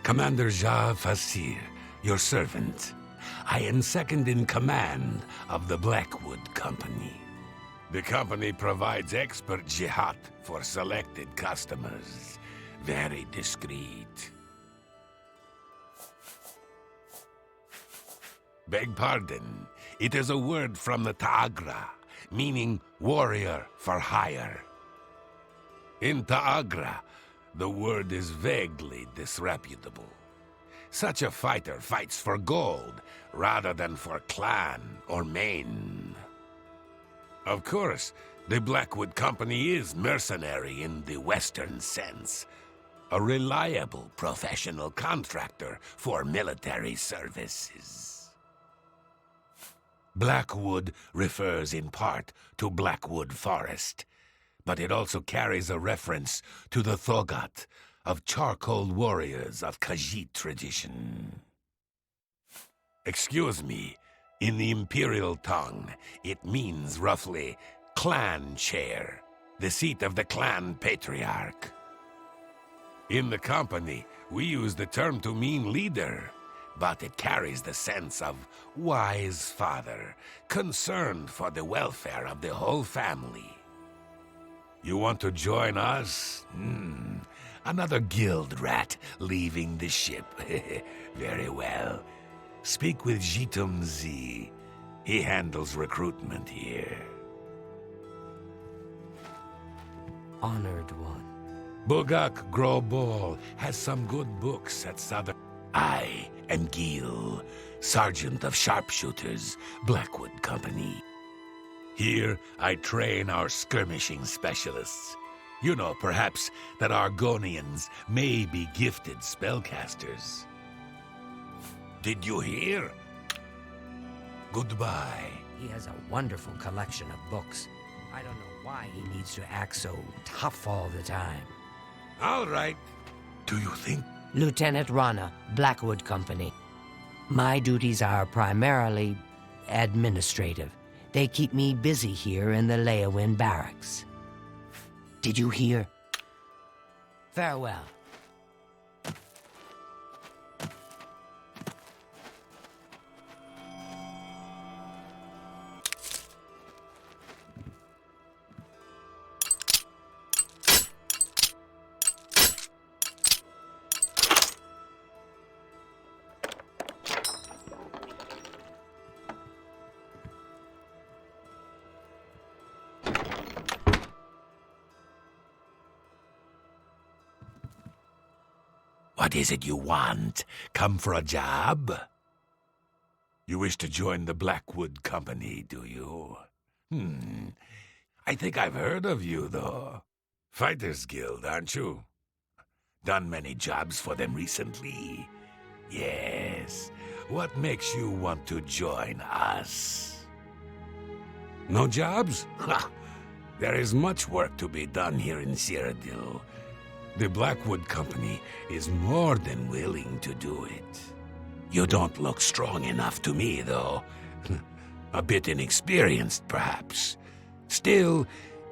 Commander Ja Fasir, your servant. I am second in command of the Blackwood Company. The company provides expert jihad for selected customers. Very discreet. Beg pardon. It is a word from the Ta'agra, meaning warrior for hire. In Ta'agra, the word is vaguely disreputable. Such a fighter fights for gold rather than for clan or mane. Of course, the Blackwood Company is mercenary in the Western sense. A reliable professional contractor for military services. Blackwood refers in part to Blackwood Forest, but it also carries a reference to the Thogat of charcoal warriors of Khajiit tradition. Excuse me, in the Imperial tongue, it means roughly clan chair, the seat of the clan patriarch. In the company, we use the term to mean leader, but it carries the sense of wise father, concerned for the welfare of the whole family. You want to join us? Another guild rat leaving the ship. Very well. Speak with Jitum Z. He handles recruitment here. Honored one. Bugak Grobol has some good books at Southern... I am Gil, Sergeant of Sharpshooters, Blackwood Company. Here, I train our skirmishing specialists. You know, perhaps, that Argonians may be gifted spellcasters. Did you hear? Goodbye. He has a wonderful collection of books. I don't know why he needs to act so tough all the time. All right. Do you think... Lieutenant Rana, Blackwood Company. My duties are primarily administrative. They keep me busy here in the Leowin barracks. Did you hear? Farewell. What is it you want? Come for a job? You wish to join the Blackwood Company, do you? I think I've heard of you, though. Fighters Guild, aren't you? Done many jobs for them recently? Yes. What makes you want to join us? No jobs? Ha! There is much work to be done here in Cyrodiil. The Blackwood Company is more than willing to do it. You don't look strong enough to me, though. A bit inexperienced, perhaps. Still,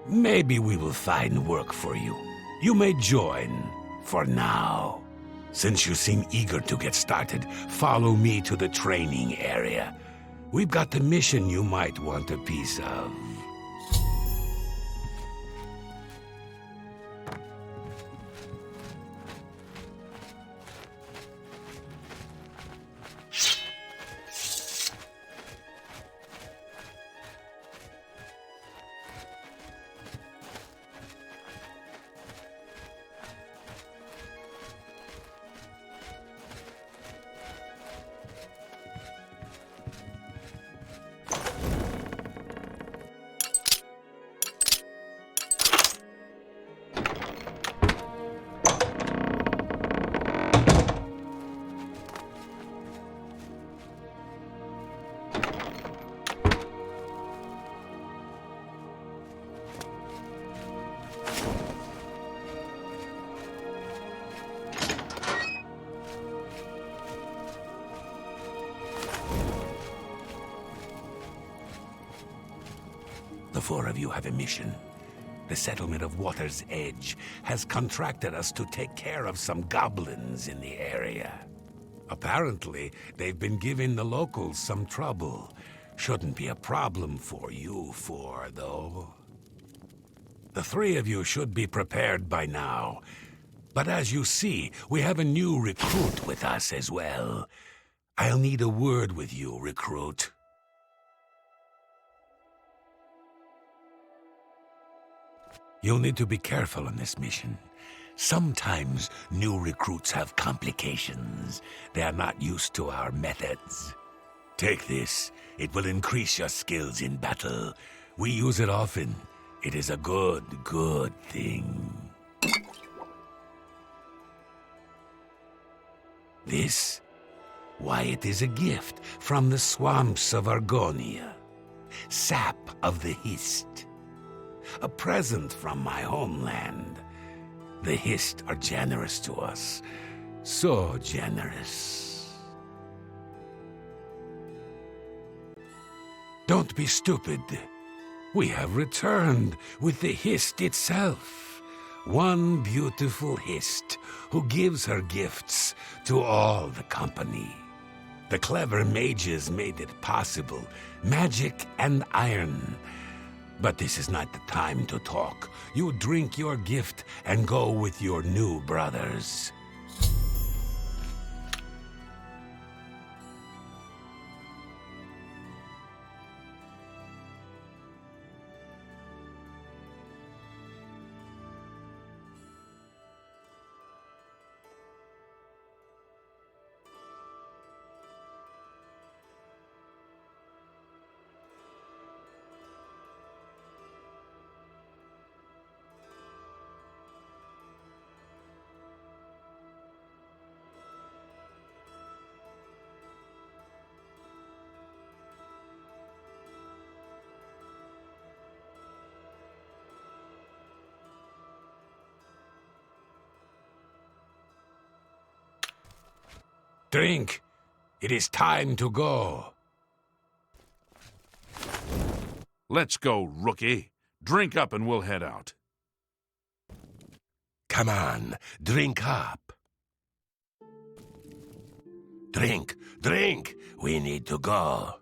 maybe we will find work for you. You may join, for now. Since you seem eager to get started, follow me to the training area. We've got the mission you might want a piece of. The four of you have a mission. The settlement of Water's Edge has contracted us to take care of some goblins in the area. Apparently, they've been giving the locals some trouble. Shouldn't be a problem for you four, though. The three of you should be prepared by now. But as you see, we have a new recruit with us as well. I'll need a word with you, recruit. You'll need to be careful on this mission. Sometimes new recruits have complications. They are not used to our methods. Take this. It will increase your skills in battle. We use it often. It is a good thing. This? Why, it is a gift from the swamps of Argonia. Sap of the Hist. A present from my homeland. The Hist are generous to us. So generous. Don't be stupid. We have returned with the Hist itself. One beautiful Hist who gives her gifts to all the company. The clever mages made it possible. Magic and iron. But this is not the time to talk. You drink your gift and go with your new brothers. Drink. It is time to go. Let's go, rookie. Drink up and we'll head out. Come on, drink up. Drink, drink. We need to go.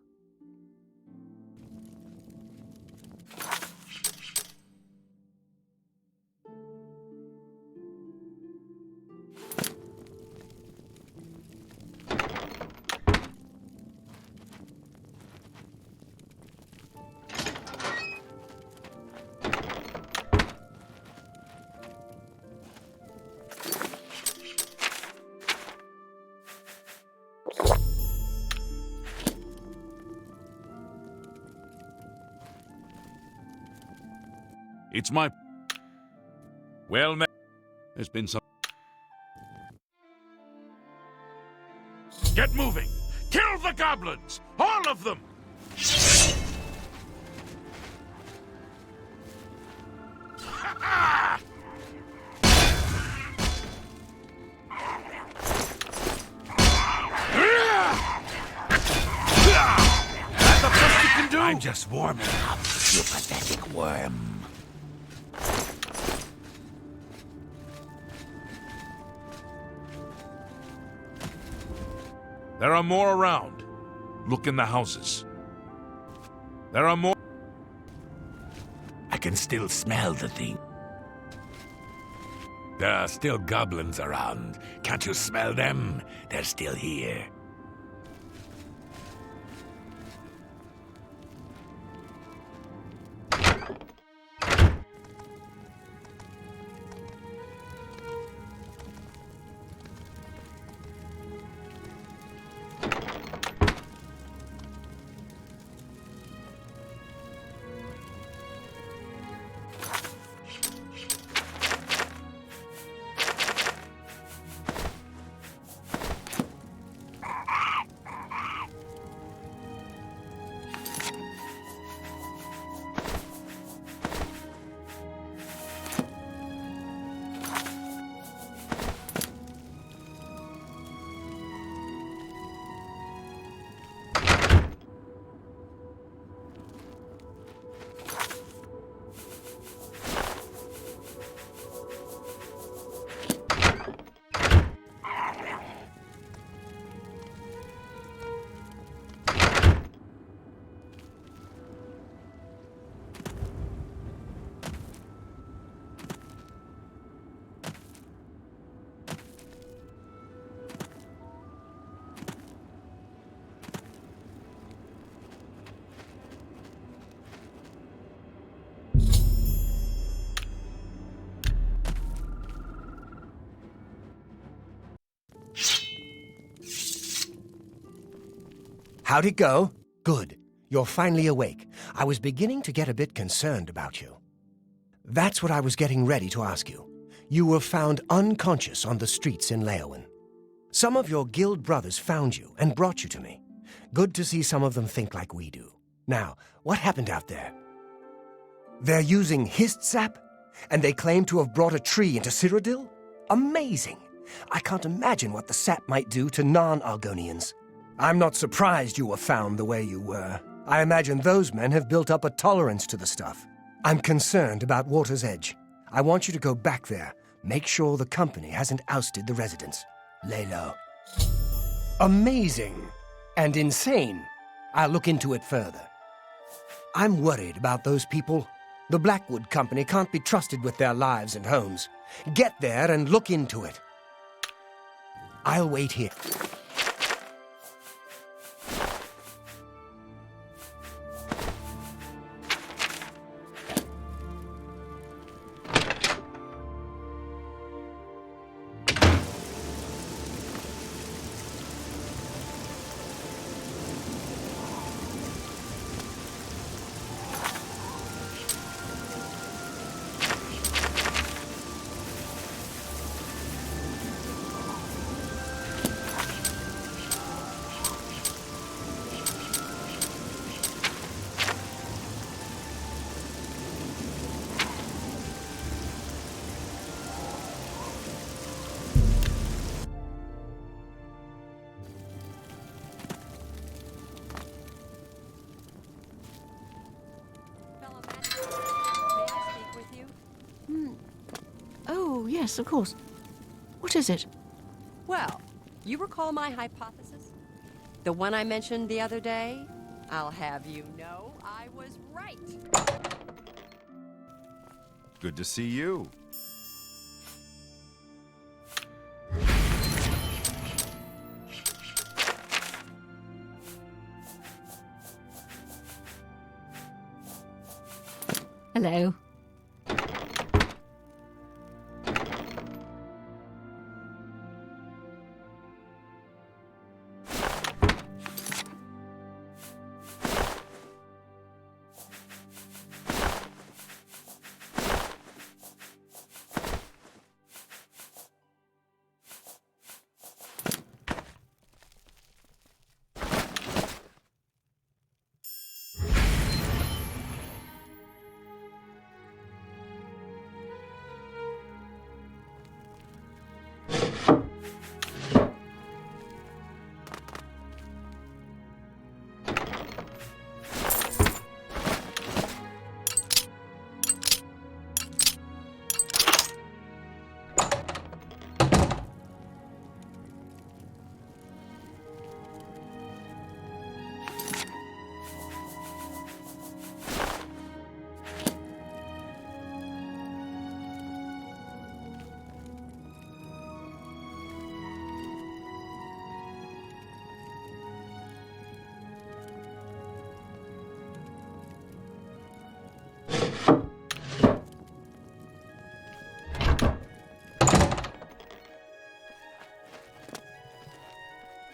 It's my... Well, there's been some... Get moving! Kill the goblins! All of them! That's the best you can do! I'm just warming up, you pathetic worm. There are more around. Look in the houses. There are more... I can still smell the thing. There are still goblins around. Can't you smell them? They're still here. How'd it go? Good. You're finally awake. I was beginning to get a bit concerned about you. That's what I was getting ready to ask you. You were found unconscious on the streets in Leowin. Some of your guild brothers found you and brought you to me. Good to see some of them think like we do. Now, what happened out there? They're using hist sap, and they claim to have brought a tree into Cyrodiil? Amazing! I can't imagine what the sap might do to non-Argonians. I'm not surprised you were found the way you were. I imagine those men have built up a tolerance to the stuff. I'm concerned about Water's Edge. I want you to go back there. Make sure the company hasn't ousted the residents. Lay low. Amazing! And insane. I'll look into it further. I'm worried about those people. The Blackwood Company can't be trusted with their lives and homes. Get there and look into it. I'll wait here. Oh, yes, of course. What is it? Well, you recall my hypothesis? The one I mentioned the other day? I'll have you know I was right. Good to see you. Hello.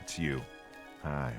It's you. Hi.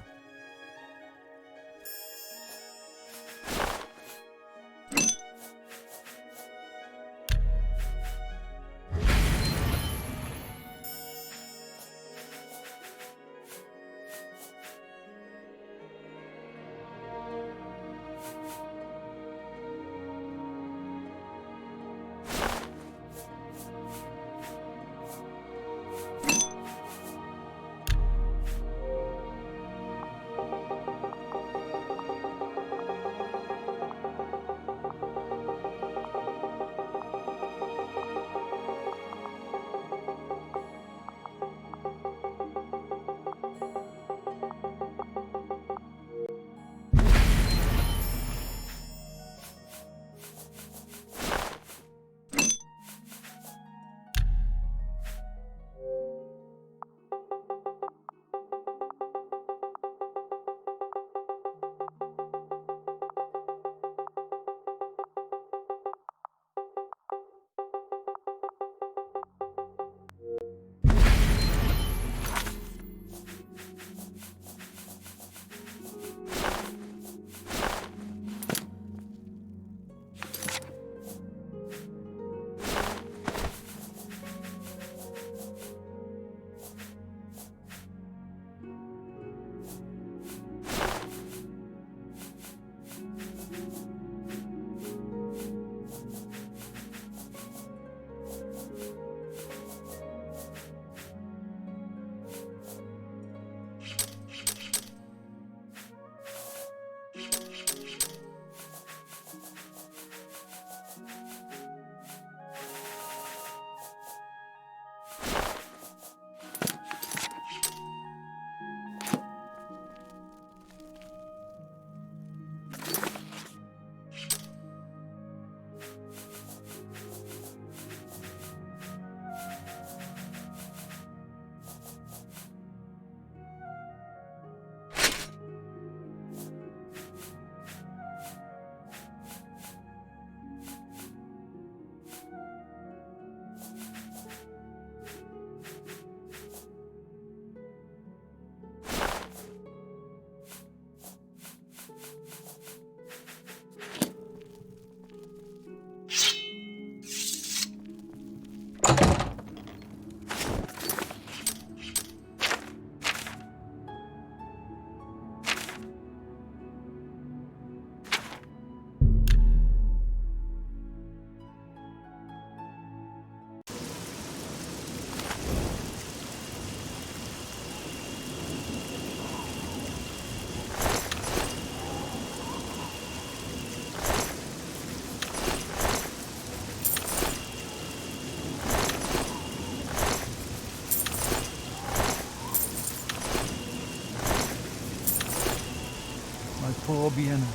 My poor Vienna.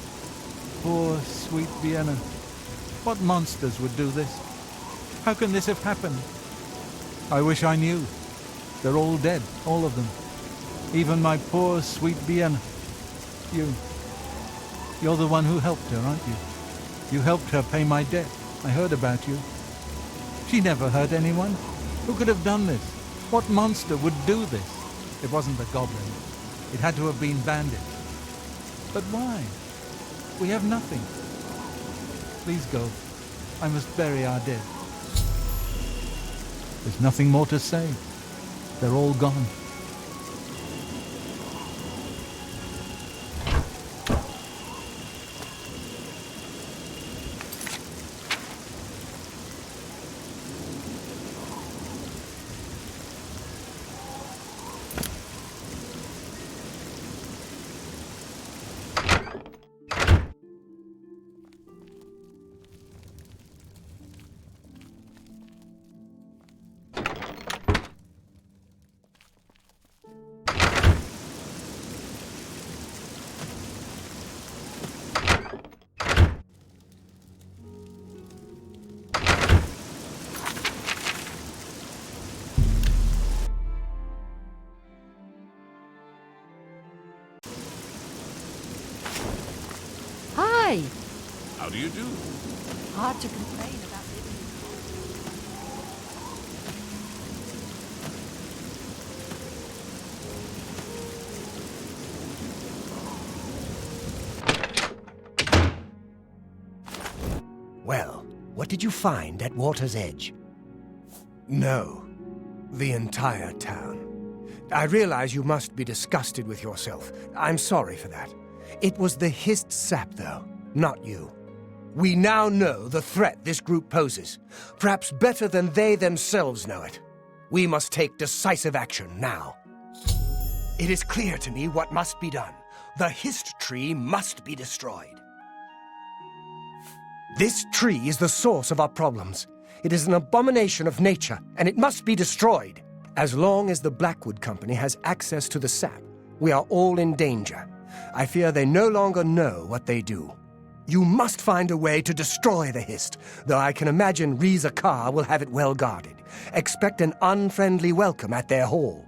Poor, sweet Vienna. What monsters would do this? How can this have happened? I wish I knew. They're all dead, all of them. Even my poor, sweet Vienna. You're the one who helped her, aren't you? You helped her pay my debt. I heard about you. She never hurt anyone. Who could have done this? What monster would do this? It wasn't the goblin. It had to have been bandits. But why? We have nothing. Please go. I must bury our dead. There's nothing more to say. They're all gone. Hi! How do you do? Hard to complain about living in Well, what did you find at Water's Edge? No, the entire town. I realize you must be disgusted with yourself. I'm sorry for that. It was the hissed sap, though, not you. We now know the threat this group poses, perhaps better than they themselves know it. We must take decisive action now. It is clear to me what must be done. The hissed tree must be destroyed. This tree is the source of our problems. It is an abomination of nature, and it must be destroyed. As long as the Blackwood Company has access to the sap, we are all in danger. I fear they no longer know what they do. You must find a way to destroy the Hist, though I can imagine Reza Kar will have it well guarded. Expect an unfriendly welcome at their hall.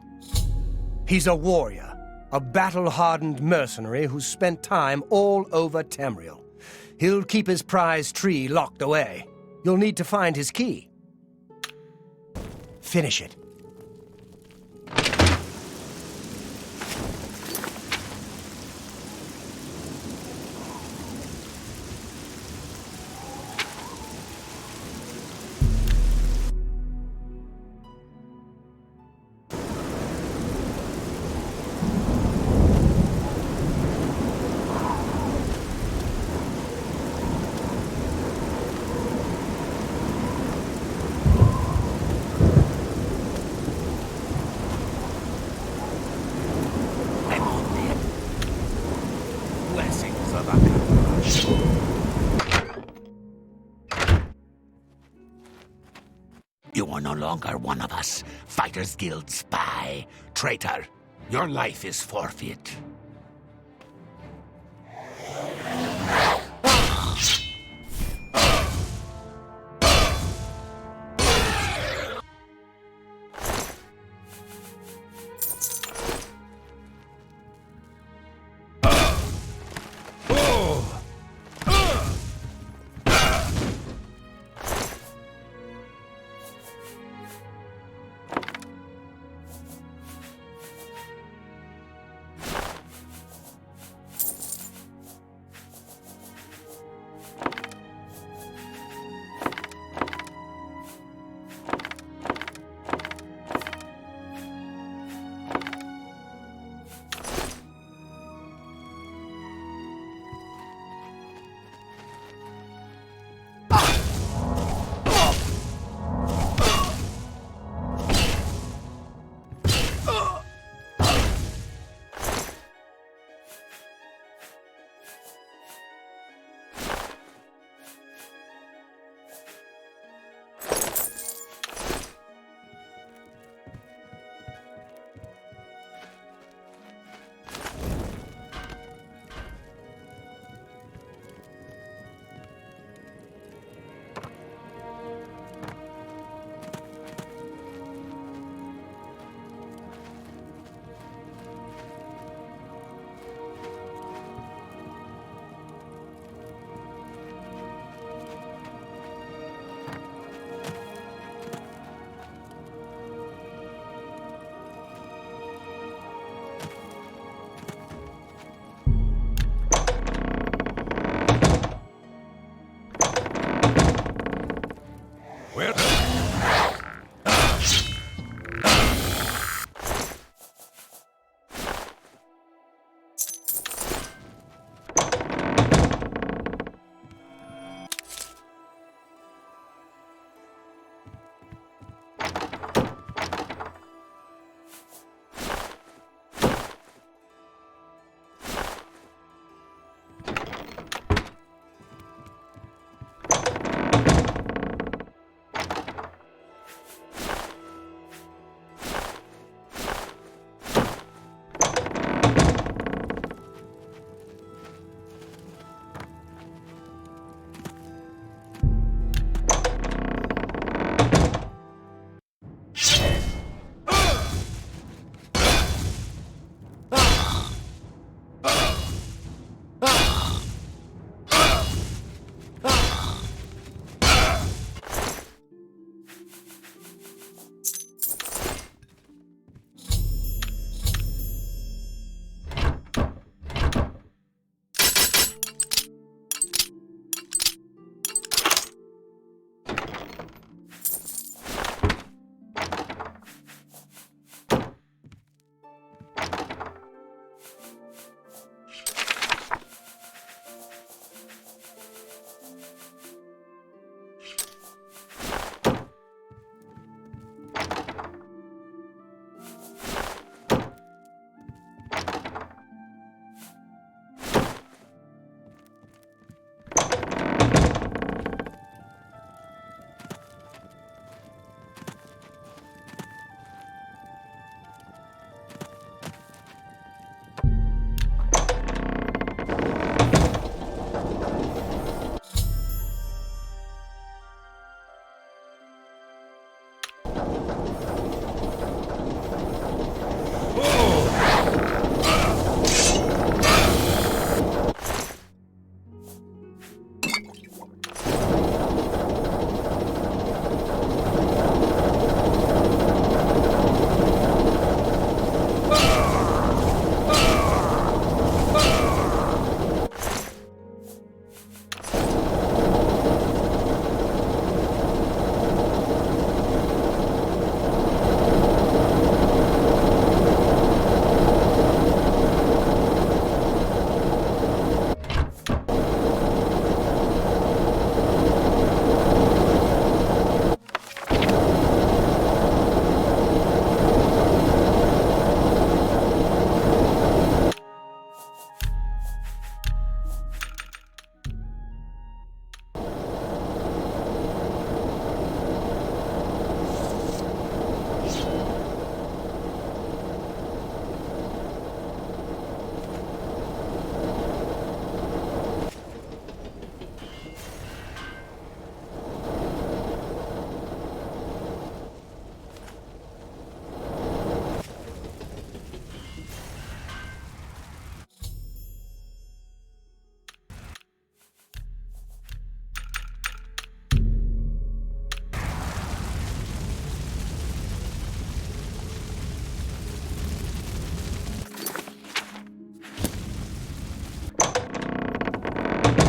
He's a warrior, a battle-hardened mercenary who's spent time all over Tamriel. He'll keep his prized tree locked away. You'll need to find his key. Finish it. You are no longer one of us, Fighters Guild spy. Traitor, your life is forfeit.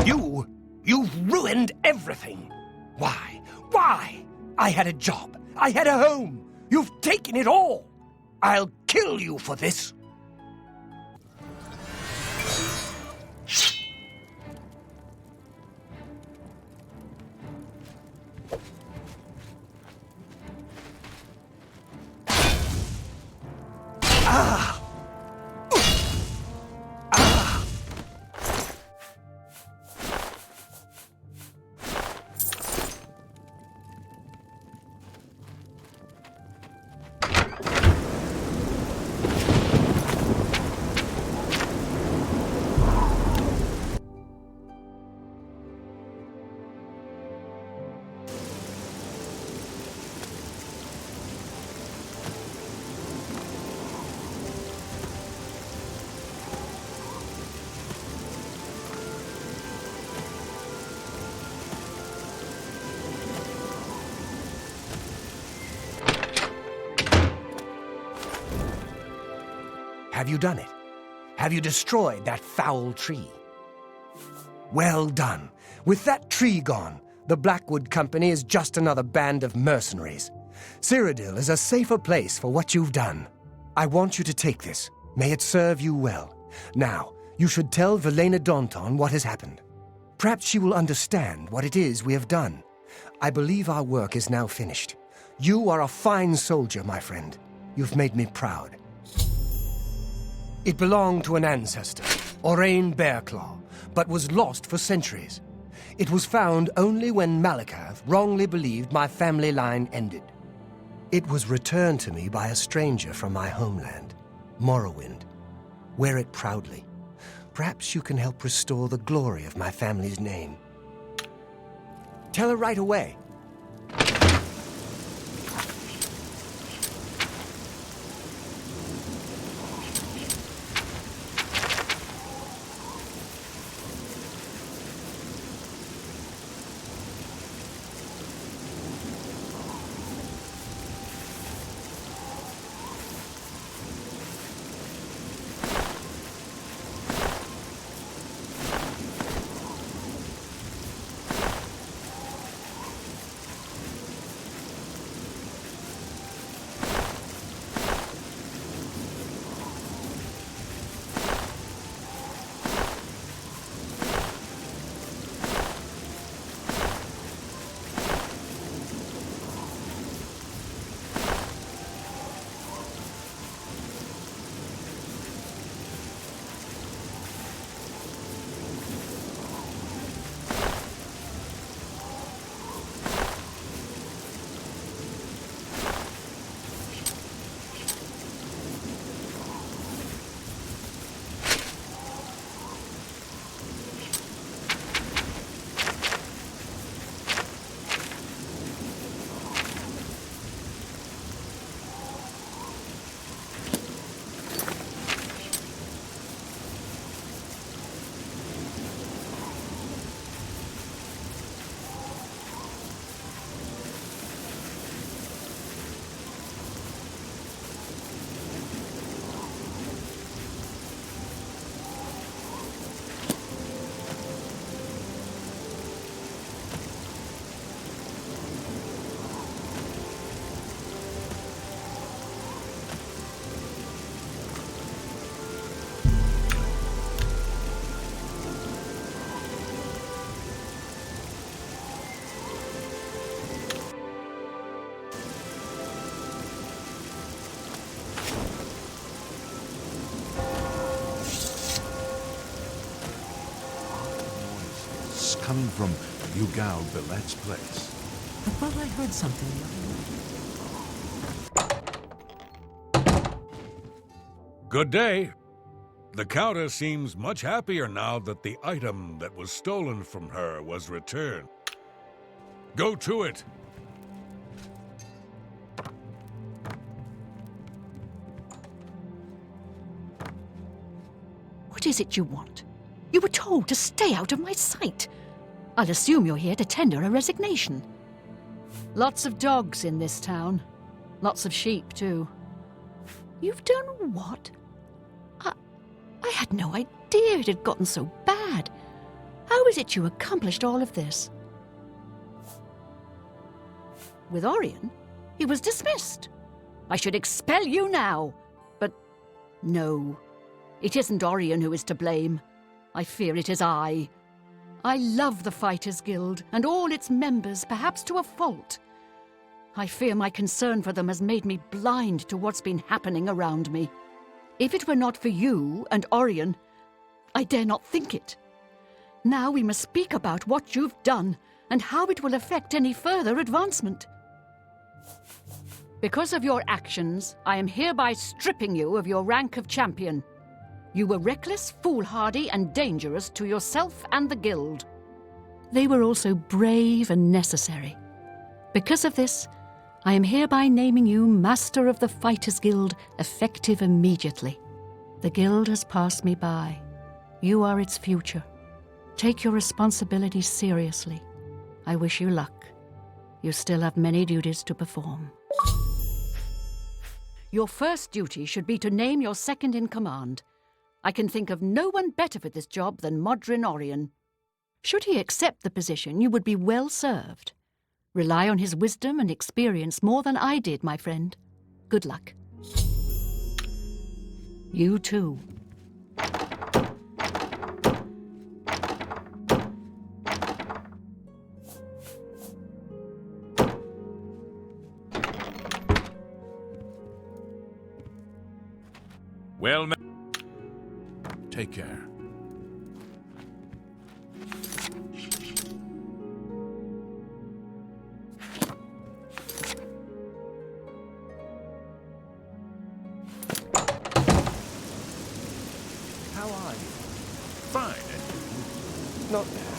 You've ruined everything. Why? Why? I had a job. I had a home. You've taken it all. I'll kill you for this. Have you done it? Have you destroyed that foul tree? Well done. With that tree gone, the Blackwood Company is just another band of mercenaries. Cyrodiil is a safer place for what you've done. I want you to take this. May it serve you well. Now, you should tell Velena Daunton what has happened. Perhaps she will understand what it is we have done. I believe our work is now finished. You are a fine soldier, my friend. You've made me proud. It belonged to an ancestor, Orain Bearclaw, but was lost for centuries. It was found only when Malakath wrongly believed my family line ended. It was returned to me by a stranger from my homeland, Morrowind. Wear it proudly. Perhaps you can help restore the glory of my family's name. Tell her right away. Coming from Ugal Billet's place. I thought I heard something the other night. Good day. The Countess seems much happier now that the item that was stolen from her was returned. Go to it. What is it you want? You were told to stay out of my sight. I'll assume you're here to tender a resignation. Lots of dogs in this town. Lots of sheep, too. You've done what? I had no idea it had gotten so bad. How is it you accomplished all of this? With Orion, he was dismissed. I should expel you now. But no, it isn't Orion who is to blame. I fear it is I. I love the Fighters Guild and all its members, perhaps to a fault. I fear my concern for them has made me blind to what's been happening around me. If it were not for you and Orion, I dare not think it. Now we must speak about what you've done and how it will affect any further advancement. Because of your actions, I am hereby stripping you of your rank of champion. You were reckless, foolhardy, and dangerous to yourself and the guild. They were also brave and necessary. Because of this, I am hereby naming you Master of the Fighters Guild, effective immediately. The guild has passed me by. You are its future. Take your responsibility seriously. I wish you luck. You still have many duties to perform. Your first duty should be to name your second in command. I can think of no one better for this job than Modrin Orion. Should he accept the position, you would be well served. Rely on his wisdom and experience more than I did, my friend. Good luck. You too. Well, take care. How are you? Fine, and you? Not bad.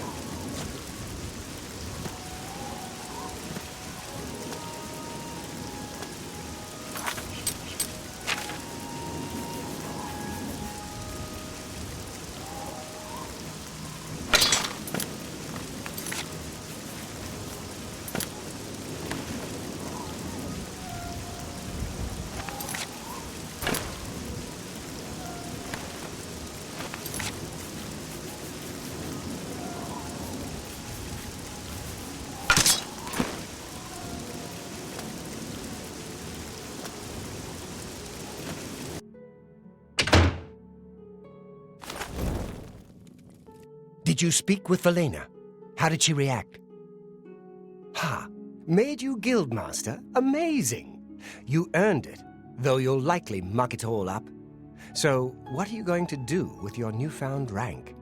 Did you speak with Valena? How did she react? Ha! Made you guildmaster? Amazing! You earned it, though you'll likely muck it all up. So, what are you going to do with your newfound rank?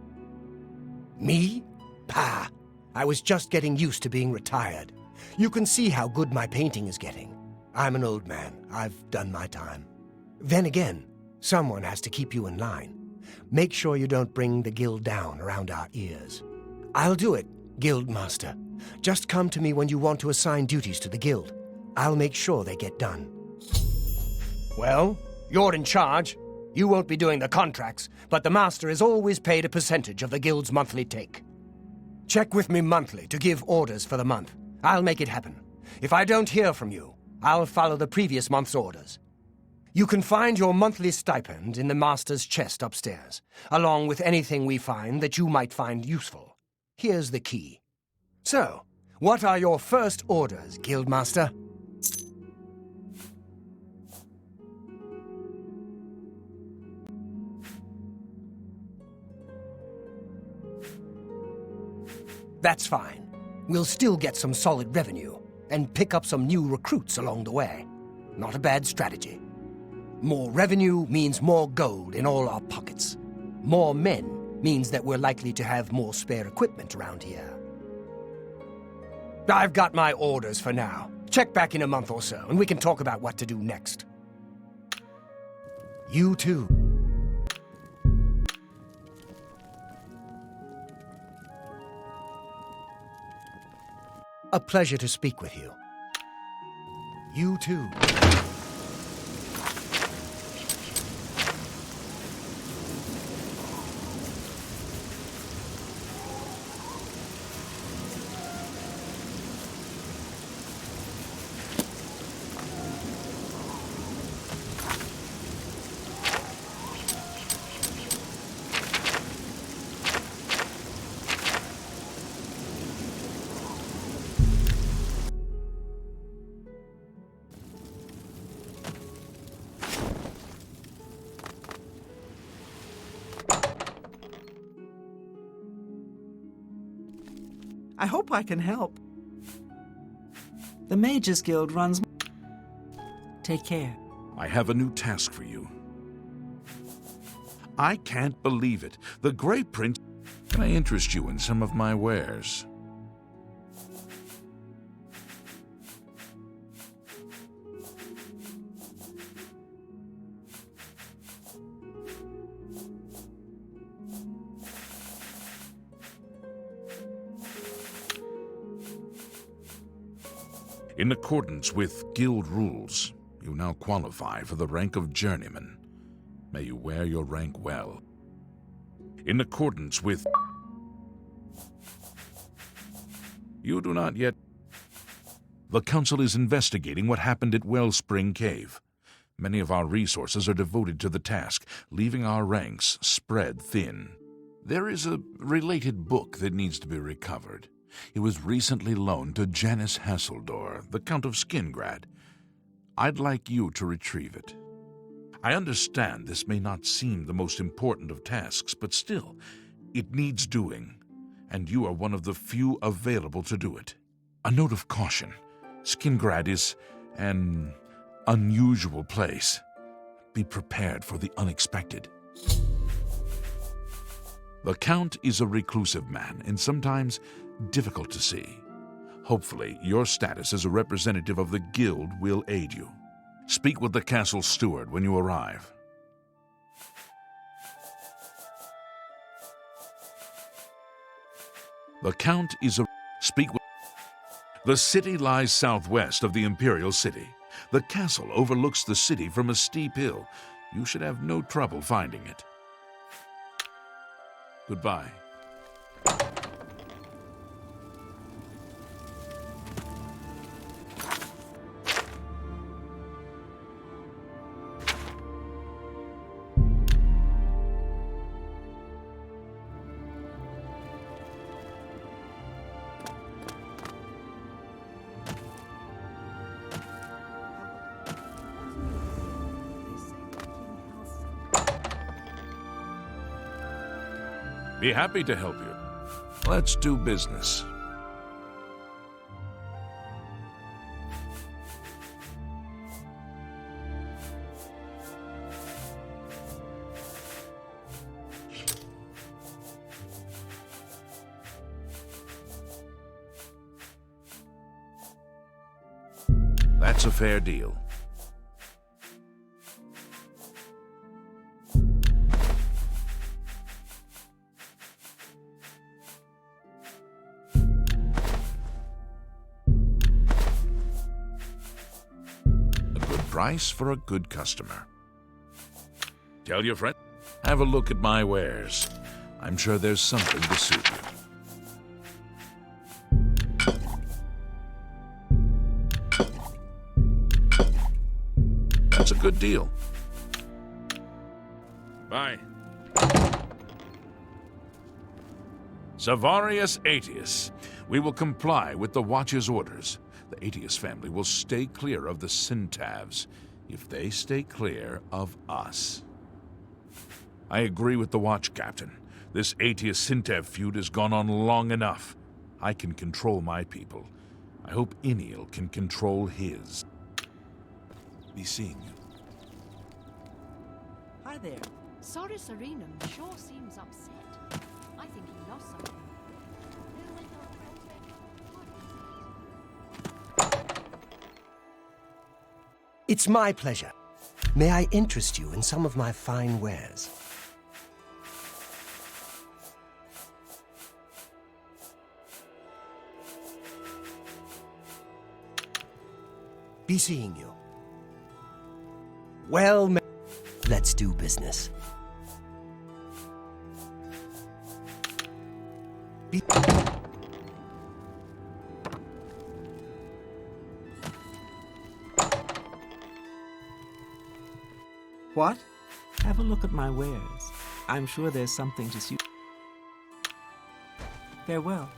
Me? Pah! I was just getting used to being retired. You can see how good my painting is getting. I'm an old man. I've done my time. Then again, someone has to keep you in line. Make sure you don't bring the guild down around our ears. I'll do it, Guildmaster. Just come to me when you want to assign duties to the guild. I'll make sure they get done. Well, you're in charge. You won't be doing the contracts, but the master is always paid a percentage of the guild's monthly take. Check with me monthly to give orders for the month. I'll make it happen. If I don't hear from you, I'll follow the previous month's orders. You can find your monthly stipend in the master's chest upstairs, along with anything we find that you might find useful. Here's the key. So, what are your first orders, Guildmaster? That's fine. We'll still get some solid revenue, and pick up some new recruits along the way. Not a bad strategy. More revenue means more gold in all our pockets. More men means that we're likely to have more spare equipment around here. I've got my orders for now. Check back in a month or so, and we can talk about what to do next. You too. A pleasure to speak with you. You too. I hope I can help. The Mages Guild runs... Take care. I have a new task for you. I can't believe it. The Grey Prince... Can I interest you in some of my wares? In accordance with guild rules, you now qualify for the rank of journeyman. May you wear your rank well. In accordance with... You do not yet... The Council is investigating what happened at Wellspring Cave. Many of our resources are devoted to the task, leaving our ranks spread thin. There is a related book that needs to be recovered. It was recently loaned to Janice Hasseldor, the Count of Skingrad. I'd like you to retrieve it. I understand this may not seem the most important of tasks, but still, it needs doing, and you are one of the few available to do it. A note of caution. Skingrad is an unusual place. Be prepared for the unexpected. The Count is a reclusive man, and sometimes difficult to see. Hopefully, your status as a representative of the guild will aid you. Speak with the castle steward when you arrive. The Count is a... Speak with... The city lies southwest of the Imperial City. The castle overlooks the city from a steep hill. You should have no trouble finding it. Goodbye. Be happy to help you. Let's do business. That's a fair deal. Price for a good customer. Tell your friend, have a look at my wares. I'm sure there's something to suit you. That's a good deal. Bye. Savarius Aetius, we will comply with the Watch's orders. The Aetius family will stay clear of the Centavs if they stay clear of us. I agree with the Watch Captain. This Aetius-Centav feud has gone on long enough. I can control my people. I hope Eniel can control his. Be seeing you. Hi there. Sorry, Serenum sure seems upset. I think he lost something. He'll make our friends It's my pleasure. May I interest you in some of my fine wares? Be seeing you. Well, let's do business. Be What? Have a look at my wares. I'm sure there's something to suit. Farewell.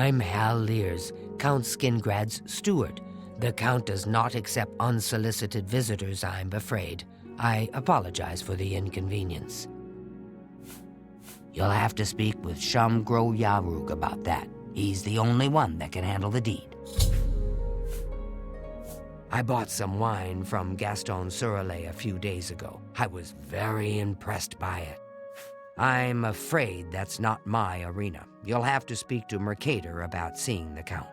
I'm Hal Lears, Count Skingrad's steward. The Count does not accept unsolicited visitors, I'm afraid. I apologize for the inconvenience. You'll have to speak with Shumgro Yarug about that. He's the only one that can handle the deed. I bought some wine from Gaston Surelay a few days ago. I was very impressed by it. I'm afraid that's not my arena. You'll have to speak to Mercator about seeing the Count.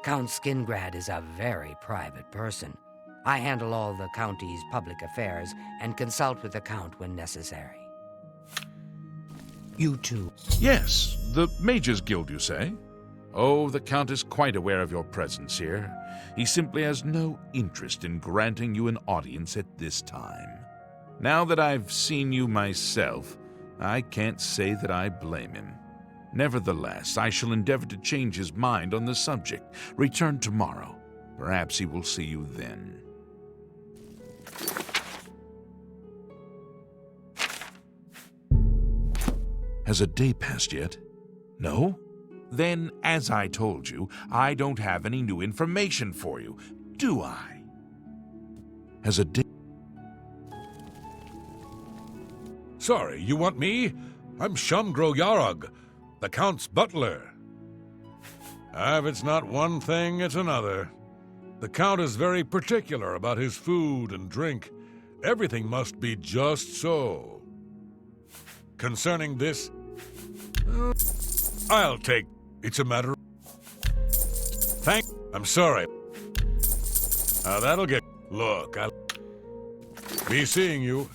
Count Skingrad is a very private person. I handle all the county's public affairs and consult with the Count when necessary. You two. Yes, the Mages Guild, you say? Oh, the Count is quite aware of your presence here. He simply has no interest in granting you an audience at this time. Now that I've seen you myself, I can't say that I blame him. Nevertheless, I shall endeavor to change his mind on the subject. Return tomorrow. Perhaps he will see you then. Has a day passed yet? No? Then, as I told you, I don't have any new information for you, do I? Has a day... Sorry, you want me? I'm Shumgro Yarug, the Count's butler. If it's not one thing, it's another. The Count is very particular about his food and drink. Everything must be just so. Concerning this, I'll take... It's a matter of... I'm sorry. That'll get... Look, I'll... be seeing you.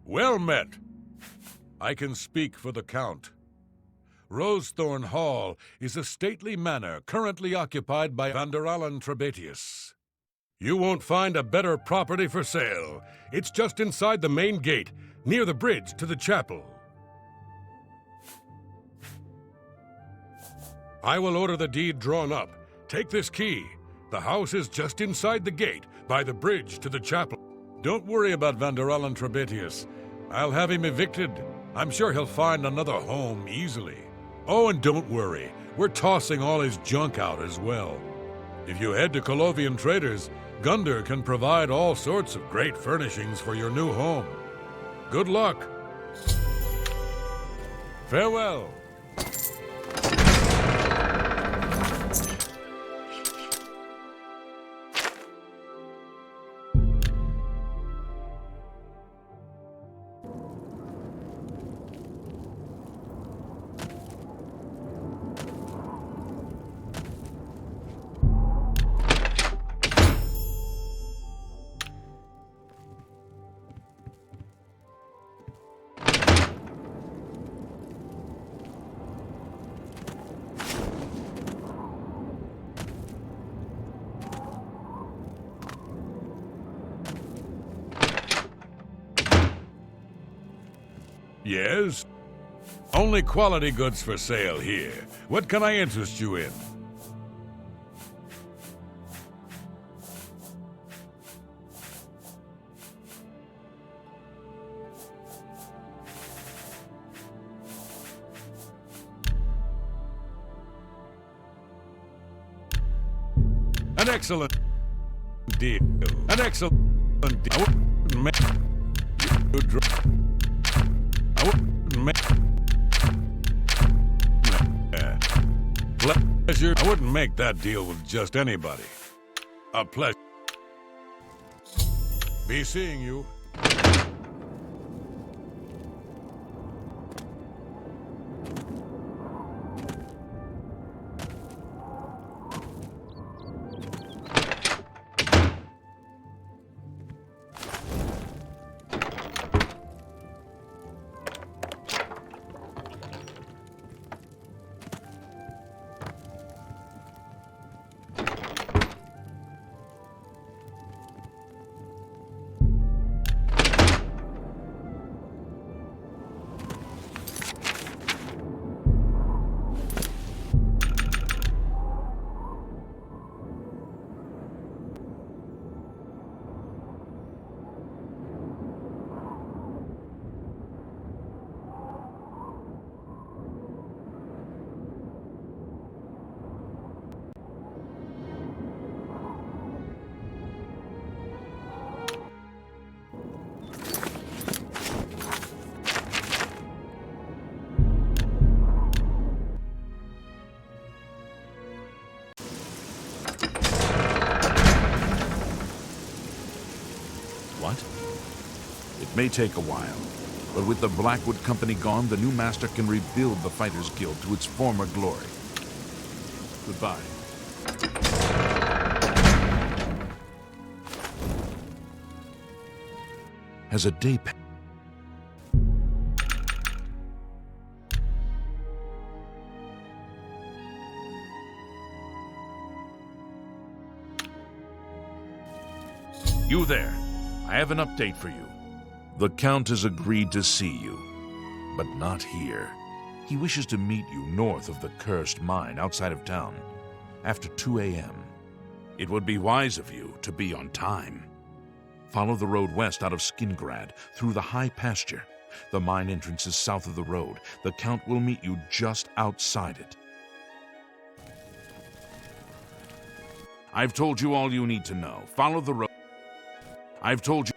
Well met. I can speak for the Count. Rosethorn Hall is a stately manor currently occupied by Vanderalan Trebatius. You won't find a better property for sale. It's just inside the main gate, near the bridge to the chapel. I will order the deed drawn up. Take this key. The house is just inside the gate, by the bridge to the chapel. Don't worry about Vanderalan Trebatius. I'll have him evicted. I'm sure he'll find another home easily. Oh, and don't worry. We're tossing all his junk out as well. If you head to Colovian Traders, Gunder can provide all sorts of great furnishings for your new home. Good luck. Farewell. Yes? Only quality goods for sale here. What can I interest you in? An excellent deal. An excellent deal. I wouldn't make you drop. I wouldn't make... Pleasure. I wouldn't make that deal with just anybody. A pleasure. Be seeing you. May take a while, but with the Blackwood Company gone, the new master can rebuild the Fighters Guild to its former glory. Goodbye. As a day passed, you there. I have an update for you. The Count has agreed to see you, but not here. He wishes to meet you north of the cursed mine outside of town, after 2 a.m. It would be wise of you to be on time. Follow the road west out of Skingrad, through the high pasture. The mine entrance is south of the road. The Count will meet you just outside it. I've told you all you need to know. Follow the road. I've told you.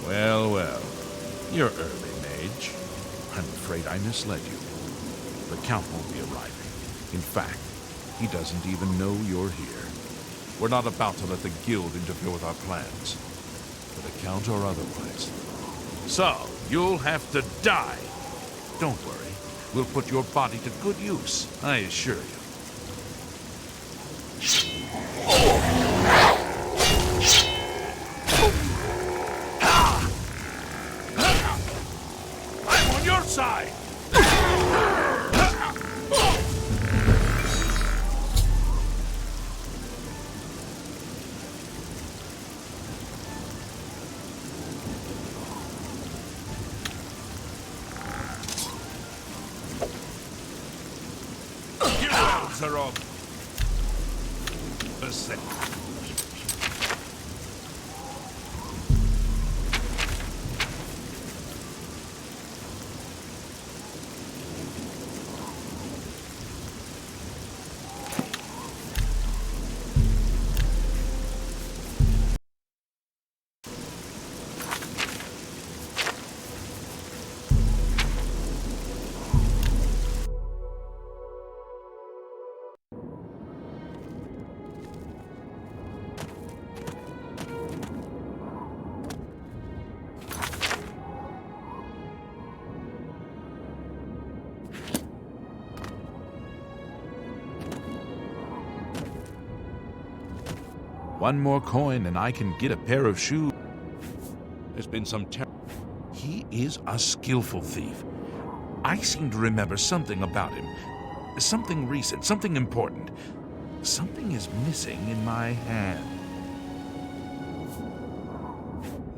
Well, well. You're early, Mage. I'm afraid I misled you. The Count won't be arriving. In fact, he doesn't even know you're here. We're not about to let the Guild interfere with our plans, for the Count or otherwise. So, you'll have to die. Don't worry. We'll put your body to good use, I assure you. I'm on your side! You elves are all the same. One more coin and I can get a pair of shoes. There's been some He is a skillful thief. I seem to remember something about him. Something recent, something important. Something is missing in my hand.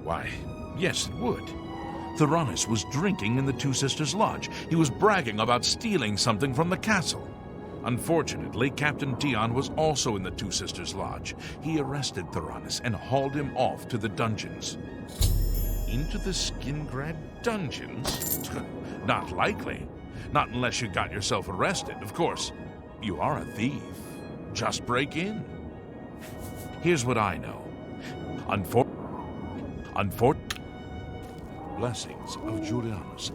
Why, yes, it would. Theranis was drinking in the Two Sisters Lodge. He was bragging about stealing something from the castle. Unfortunately, Captain Dion was also in the Two Sisters Lodge. He arrested Theranis and hauled him off to the dungeons. Into the Skingrad dungeons? Not likely. Not unless you got yourself arrested, of course. You are a thief. Just break in. Here's what I know. Blessings of Julianus.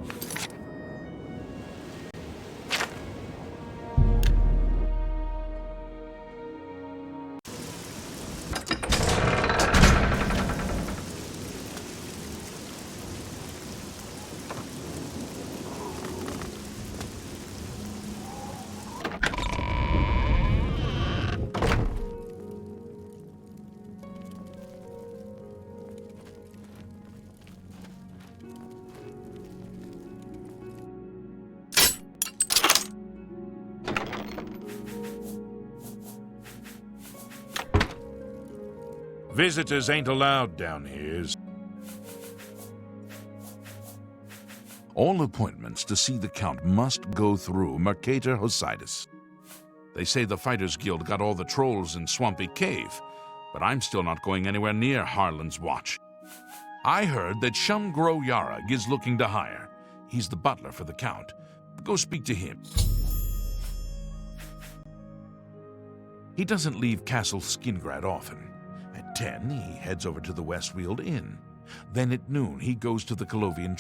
Visitors ain't allowed down here. All appointments to see the Count must go through Mercator Hositis. They say the Fighters Guild got all the trolls in Swampy Cave, but I'm still not going anywhere near Harlan's watch. I heard that Shumgro Yarag is looking to hire. He's the butler for the Count. Go speak to him. He doesn't leave Castle Skingrad often. At 10, he heads over to the Westfield Inn. Then at noon, he goes to the Colovian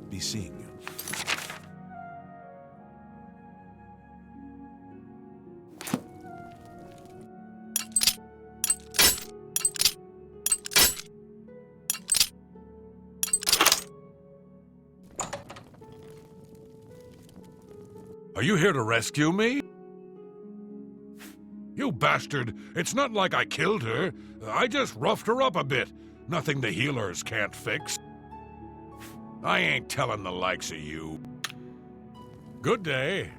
Be seeing you. Are you here to rescue me? You bastard! It's not like I killed her. I just roughed her up a bit. Nothing the healers can't fix. I ain't telling the likes of you. Good day.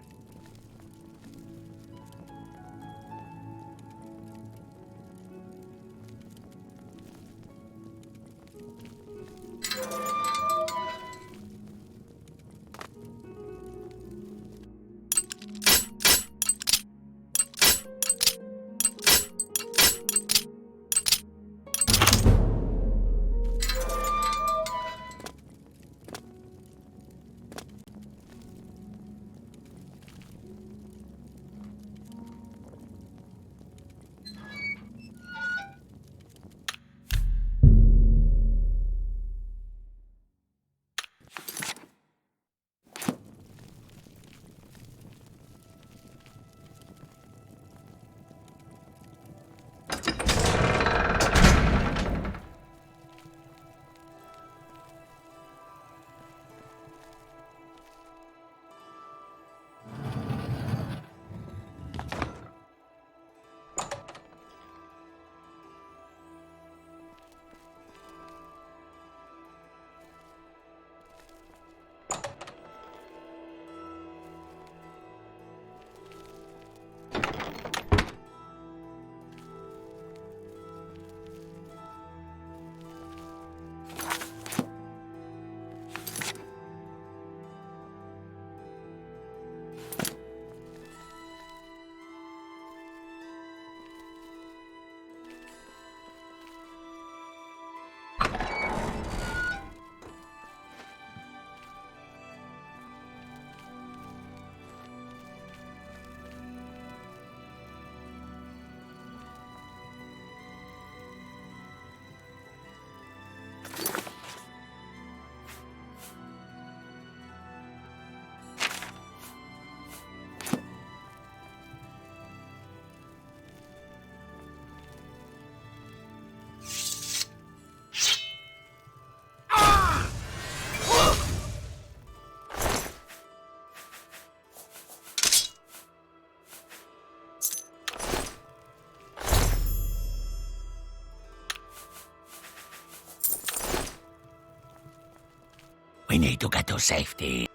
We need to get to safety.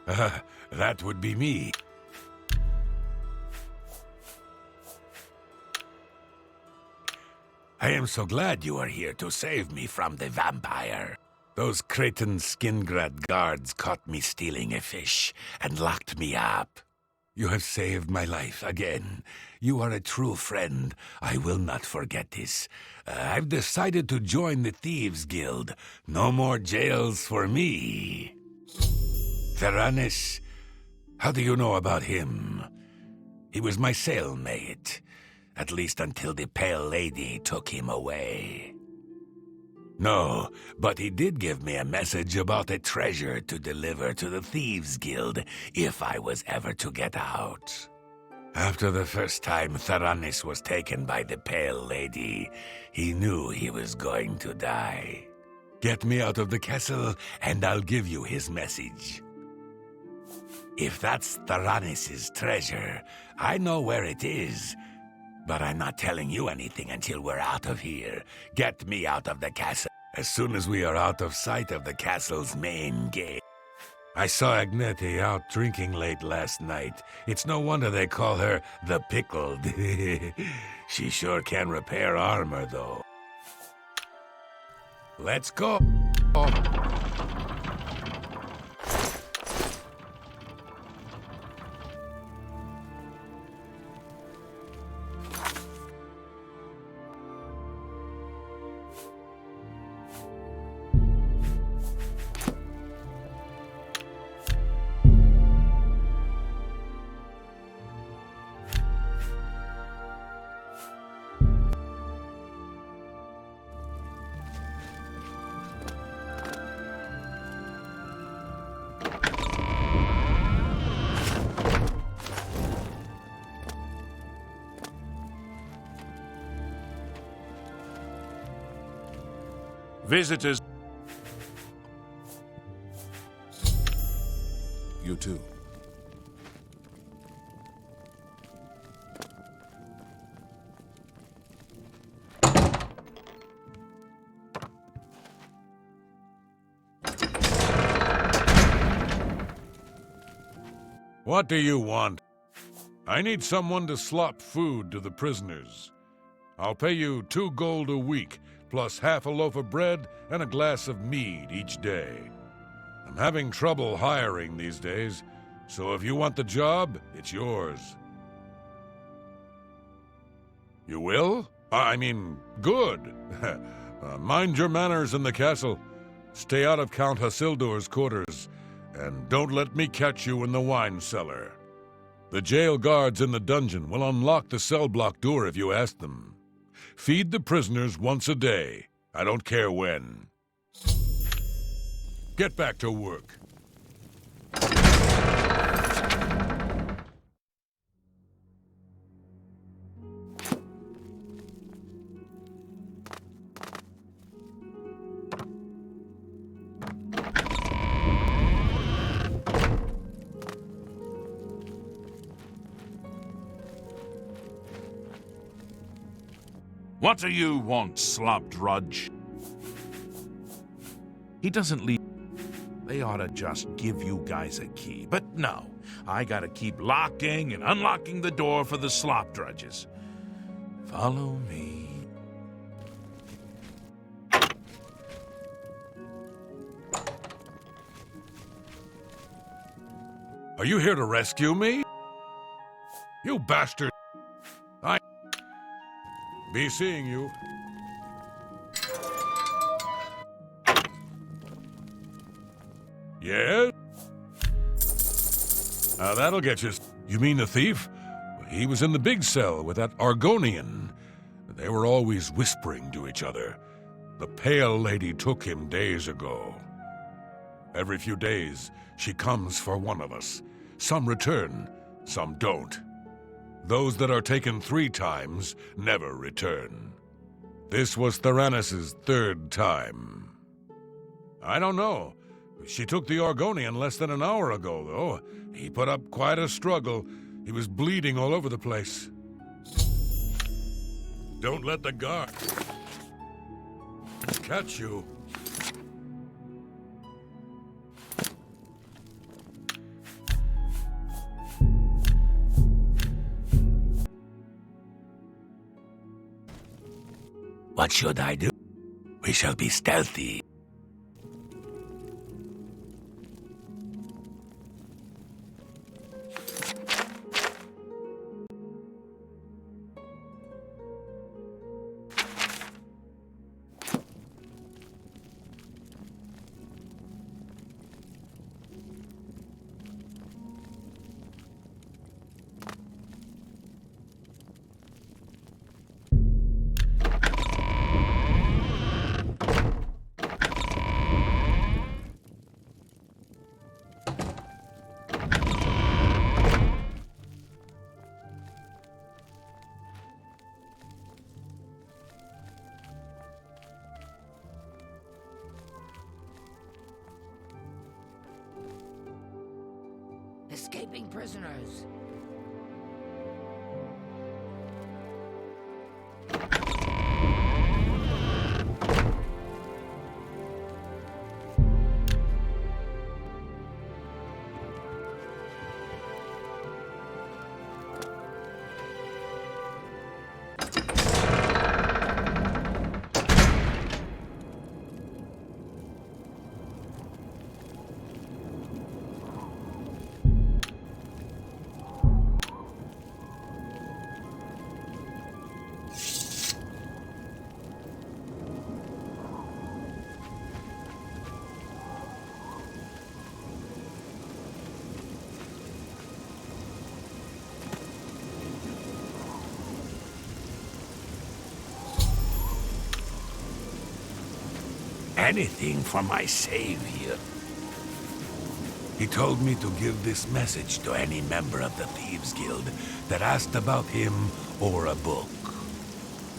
That would be me. I am so glad you are here to save me from the vampire. Those Cretan Skingrad guards caught me stealing a fish and locked me up. You have saved my life again. You are a true friend. I will not forget this. I've decided to join the Thieves Guild. No more jails for me. Theranis, how do you know about him? He was my cellmate, at least until the Pale Lady took him away. No, but he did give me a message about a treasure to deliver to the Thieves' Guild if I was ever to get out. After the first time Theranis was taken by the Pale Lady, he knew he was going to die. Get me out of the castle, and I'll give you his message. If that's Theranis' treasure, I know where it is. But I'm not telling you anything until we're out of here. Get me out of the castle as soon as we are out of sight of the castle's main gate. I saw Agnete out drinking late last night. It's no wonder they call her the Pickled. She sure can repair armor, though. Let's go. Visitors. You too. What do you want? I need someone to slop food to the prisoners. I'll pay you 2 gold a week, plus half a loaf of bread and a glass of mead each day. I'm having trouble hiring these days, so if you want the job, it's yours. You will? I mean, good. Mind your manners in the castle. Stay out of Count Hasildur's quarters, and don't let me catch you in the wine cellar. The jail guards in the dungeon will unlock the cell block door if you ask them. Feed the prisoners once a day. I don't care when. Get back to work. What do you want, slop drudge? He doesn't leave. They ought to just give you guys a key. But no, I gotta keep locking and unlocking the door for the slop drudges. Follow me. Are you here to rescue me? You bastard! Be seeing you. Yes? That'll get you. You mean the thief? He was in the big cell with that Argonian. They were always whispering to each other. The Pale Lady took him days ago. Every few days, she comes for one of us. Some return, some don't. Those that are taken 3 times never return. This was Theranis' 3rd time. I don't know. She took the Argonian less than an hour ago, though. He put up quite a struggle. He was bleeding all over the place. Don't let the guard catch you. What should I do? We shall be stealthy. Escaping prisoners. Anything for my savior. He told me to give this message to any member of the Thieves Guild that asked about him or a book.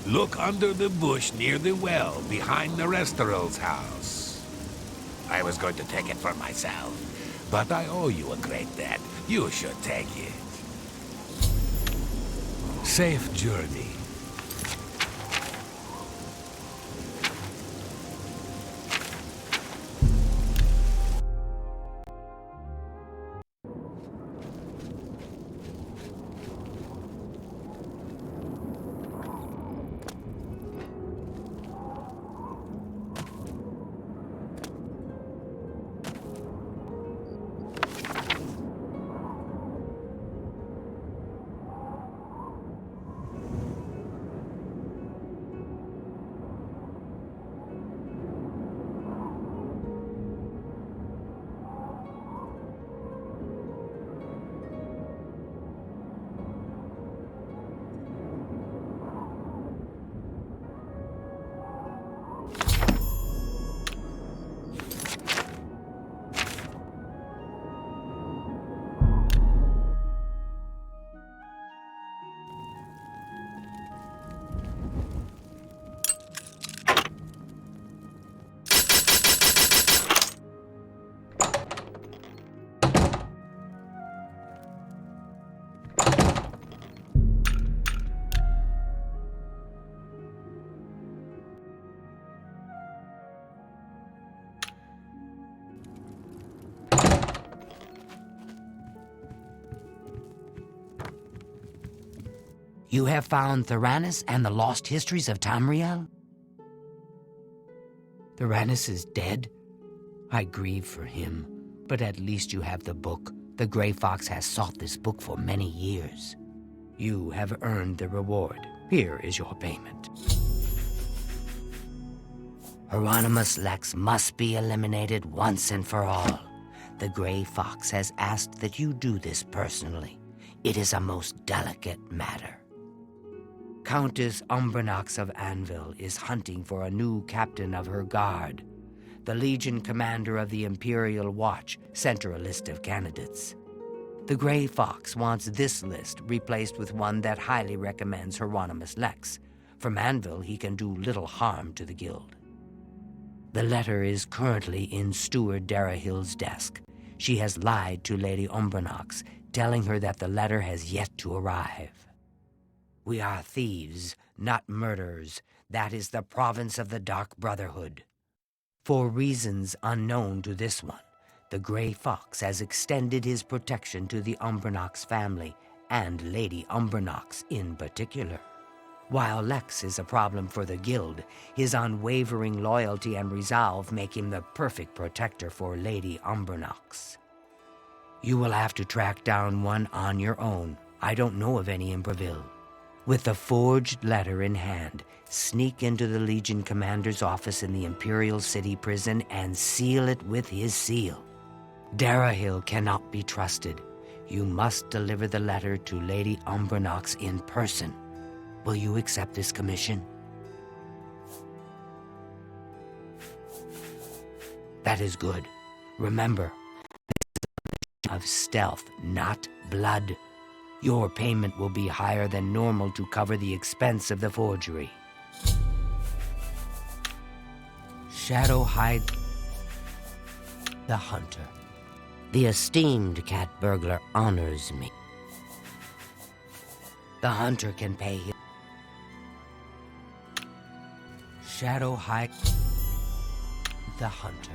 Look under the bush near the well behind the Restoral's house. I was going to take it for myself, but I owe you a great debt. You should take it. Safe journey. You have found Theranos and the lost histories of Tamriel? Theranos is dead? I grieve for him, but at least you have the book. The Grey Fox has sought this book for many years. You have earned the reward. Here is your payment. Hieronymus Lex must be eliminated once and for all. The Grey Fox has asked that you do this personally. It is a most delicate matter. Countess Umbranox of Anvil is hunting for a new captain of her guard. The Legion commander of the Imperial Watch sent her a list of candidates. The Grey Fox wants this list replaced with one that highly recommends Hieronymus Lex. From Anvil, he can do little harm to the guild. The letter is currently in Steward Darahill's desk. She has lied to Lady Umbranox, telling her that the letter has yet to arrive. We are thieves, not murderers. That is the province of the Dark Brotherhood. For reasons unknown to this one, the Grey Fox has extended his protection to the Umbranox family, and Lady Umbranox in particular. While Lex is a problem for the guild, his unwavering loyalty and resolve make him the perfect protector for Lady Umbranox. You will have to track down one on your own. I don't know of any in Breville. With the forged letter in hand, sneak into the Legion commander's office in the Imperial City prison and seal it with his seal. Darahill cannot be trusted. You must deliver the letter to Lady Umbranox in person. Will you accept this commission? That is good. Remember, this is a mission of stealth, not blood. Your payment will be higher than normal to cover the expense of the forgery. Shadow hide the hunter. The esteemed cat burglar honors me. The hunter can pay him. Shadow High. The hunter.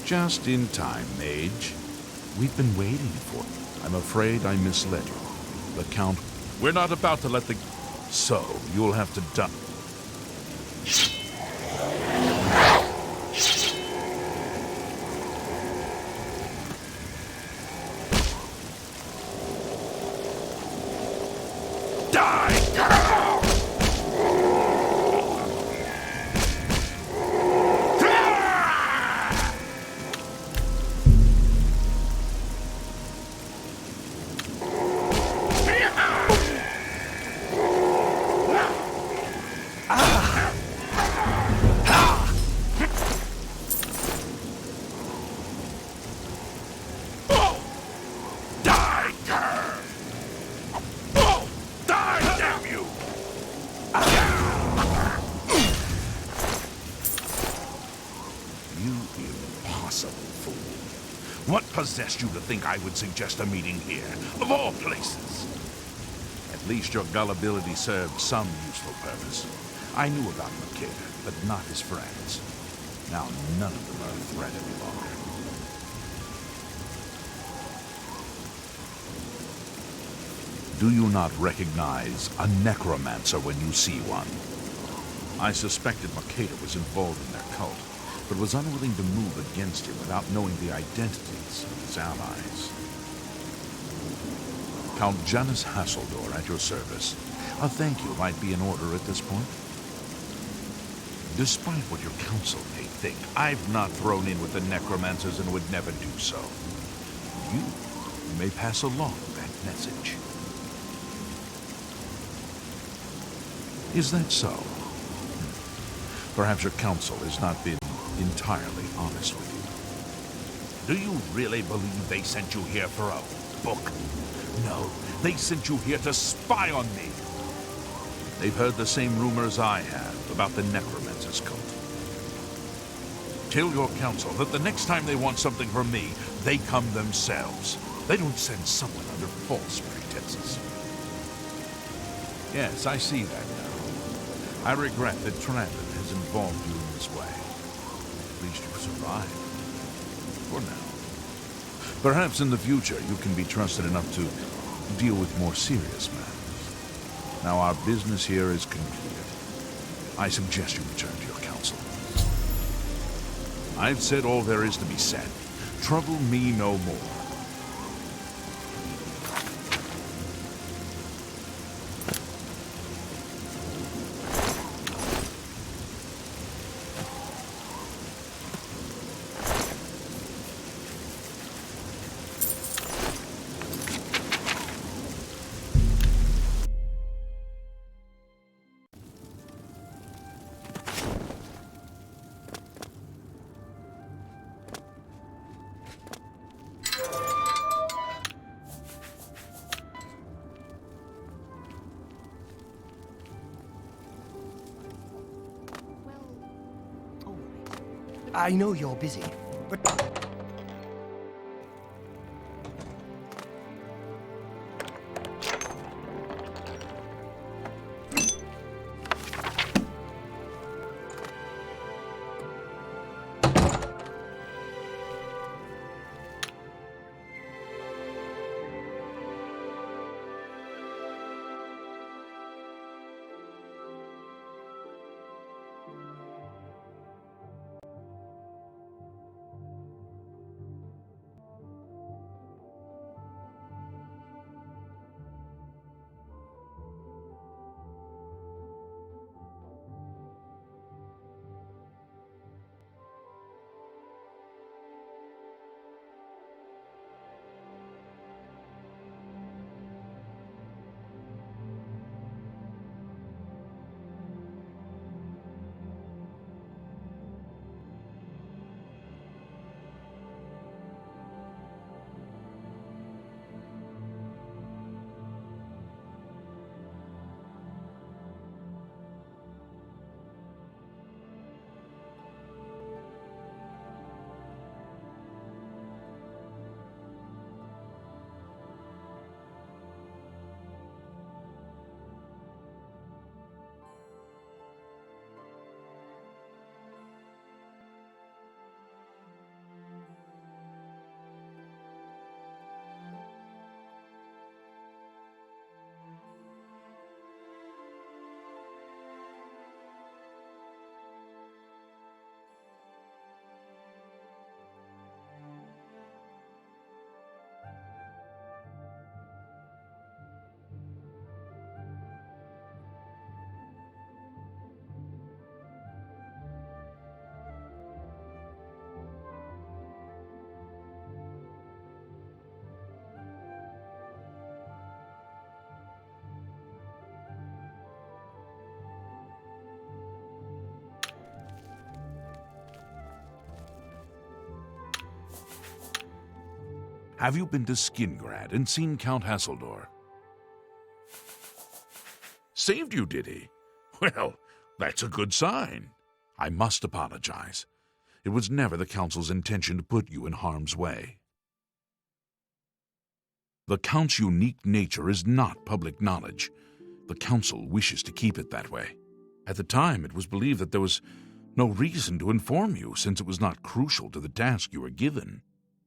Just in time, mage. We've been waiting for you. I'm afraid I misled you. The Count... We're not about to let the... So, you'll have to die. What possessed you to think I would suggest a meeting here, of all places? At least your gullibility served some useful purpose. I knew about Makeda, but not his friends. Now none of them are a threat any longer. Do you not recognize a necromancer when you see one? I suspected Makeda was involved in their cult, but was unwilling to move against him without knowing the identities of his allies. Count Janus Hasseldor at your service. A thank you might be in order at this point. Despite what your council may think, I've not thrown in with the necromancers and would never do so. You may pass along that message. Is that so? Perhaps your council has not been entirely honest with you. Do you really believe they sent you here for a book? No, they sent you here to spy on me. They've heard the same rumors I have about the necromancer's cult. Tell your council that the next time they want something from me, they come themselves. They don't send someone under false pretenses. Yes, I see that now. I regret that Trandon has involved you in this way. At least you've survived. For now. Perhaps in the future you can be trusted enough to deal with more serious matters. Now our business here is concluded. I suggest you return to your council. I've said all there is to be said. Trouble me no more. I know you're busy, but... Have you been to Skingrad and seen Count Hasseldor? Saved you, did he? Well, that's a good sign. I must apologize. It was never the Council's intention to put you in harm's way. The Count's unique nature is not public knowledge. The Council wishes to keep it that way. At the time, it was believed that there was no reason to inform you, since it was not crucial to the task you were given.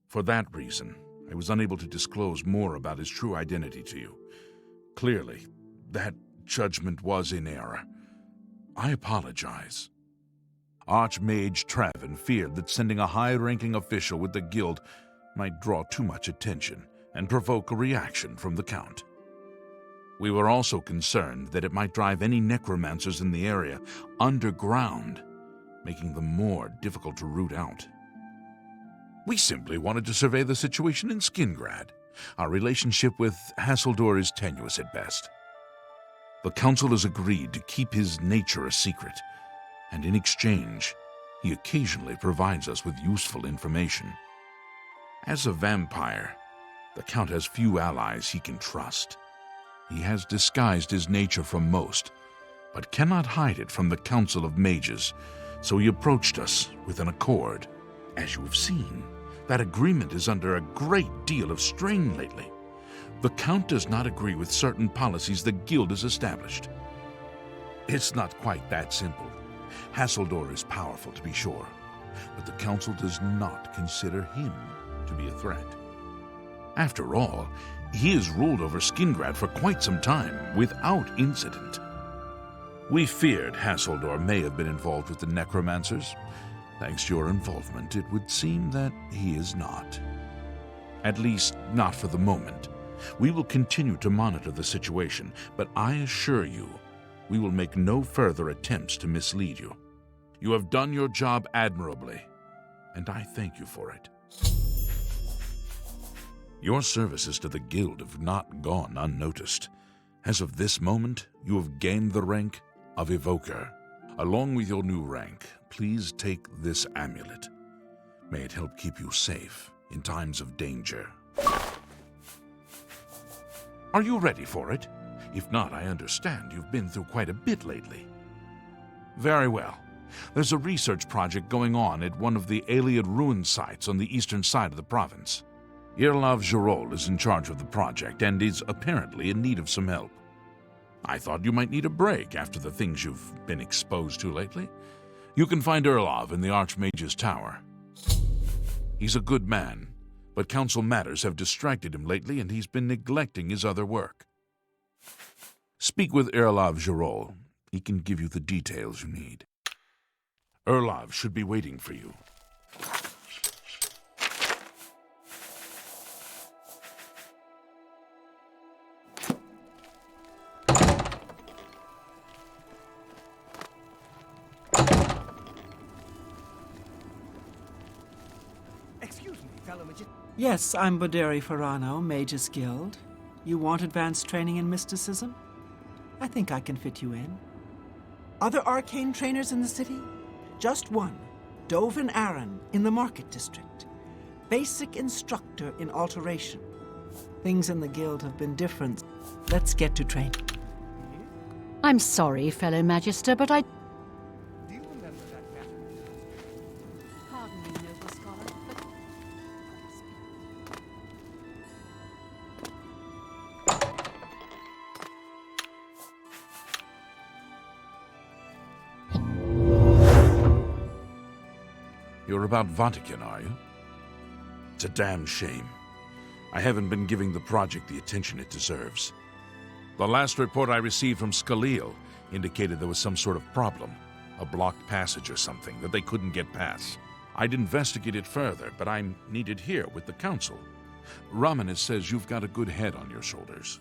For that reason, I was unable to disclose more about his true identity to you. Clearly, that judgment was in error. I apologize. Archmage Travin feared that sending a high-ranking official with the guild might draw too much attention and provoke a reaction from the Count. We were also concerned that it might drive any necromancers in the area underground, making them more difficult to root out. We simply wanted to survey the situation in Skingrad. Our relationship with Hasseldor is tenuous at best. The Council has agreed to keep his nature a secret, and in exchange, he occasionally provides us with useful information. As a vampire, the Count has few allies he can trust. He has disguised his nature from most, but cannot hide it from the Council of Mages, so he approached us with an accord. As you have seen, that agreement is under a great deal of strain lately. The Count does not agree with certain policies the Guild has established. It's not quite that simple. Hasseldor is powerful, to be sure, but the Council does not consider him to be a threat. After all, he has ruled over Skingrad for quite some time, without incident. We feared Hasseldor may have been involved with the necromancers. Thanks to your involvement, it would seem that he is not. At least, not for the moment. We will continue to monitor the situation, but I assure you, we will make no further attempts to mislead you. You have done your job admirably, and I thank you for it. Your services to the Guild have not gone unnoticed. As of this moment, you have gained the rank of Evoker. Along with your new rank, please take this amulet. May it help keep you safe in times of danger. Are you ready for it? If not, I understand you've been through quite a bit lately. Very well. There's a research project going on at one of the Iliad ruin sites on the eastern side of the province. Irlav Girol is in charge of the project and is apparently in need of some help. I thought you might need a break after the things you've been exposed to lately. You can find Irlav in the Archmage's Tower. He's a good man, but council matters have distracted him lately and he's been neglecting his other work. Speak with Irlav Girol. He can give you the details you need. Irlav should be waiting for you. Excuse me, fellow magician. Yes, I'm Boderi Ferrano, Mages Guild. You want advanced training in mysticism? I think I can fit you in. Other arcane trainers in the city? Just one, Dovin Aaron, in the Market District. Basic instructor in alteration. Things in the guild have been different. Let's get to training. I'm sorry, fellow Magister, but I... Do you remember that matter? Pardon me, noble scholar, but... You're about Vatican, are you? It's a damn shame. I haven't been giving the project the attention it deserves. The last report I received from Scalil indicated there was some sort of problem, a blocked passage or something that they couldn't get past. I'd investigate it further, but I'm needed here with the council. Romanus says you've got a good head on your shoulders.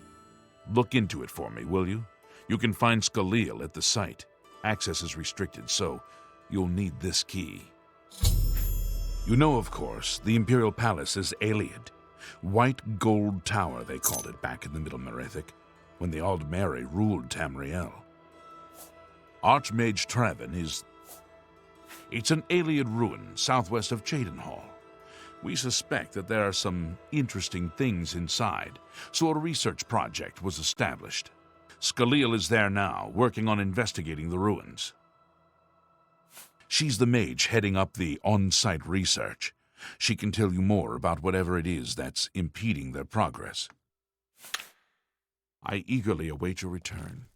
Look into it for me, will you? You can find Scalil at the site. Access is restricted, so you'll need this key. You know, of course, the Imperial Palace is Iliad. White Gold Tower, they called it back in the Middle Merethic, when the Aldmeri ruled Tamriel. Archmage Travin is... It's an Iliad ruin southwest of Cheydinhall. We suspect that there are some interesting things inside, so a research project was established. Scalil is there now, working on investigating the ruins. She's the mage heading up the on-site research. She can tell you more about whatever it is that's impeding their progress. I eagerly await your return.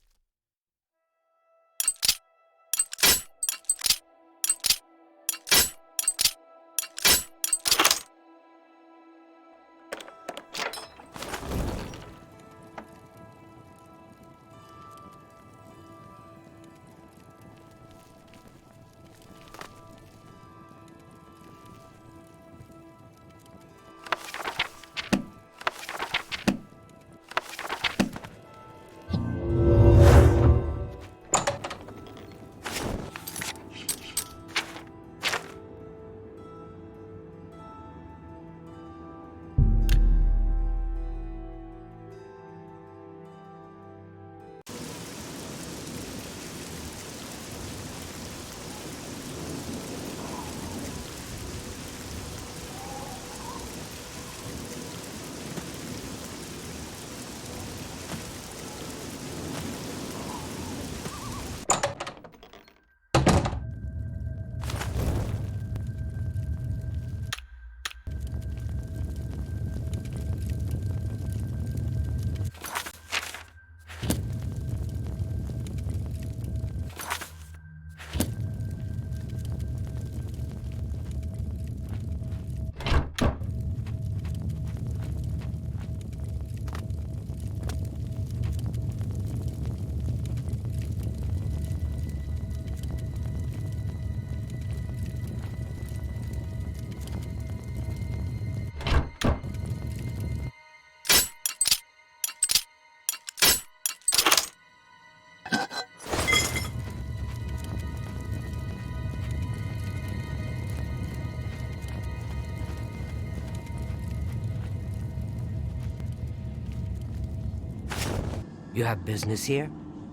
You have business here?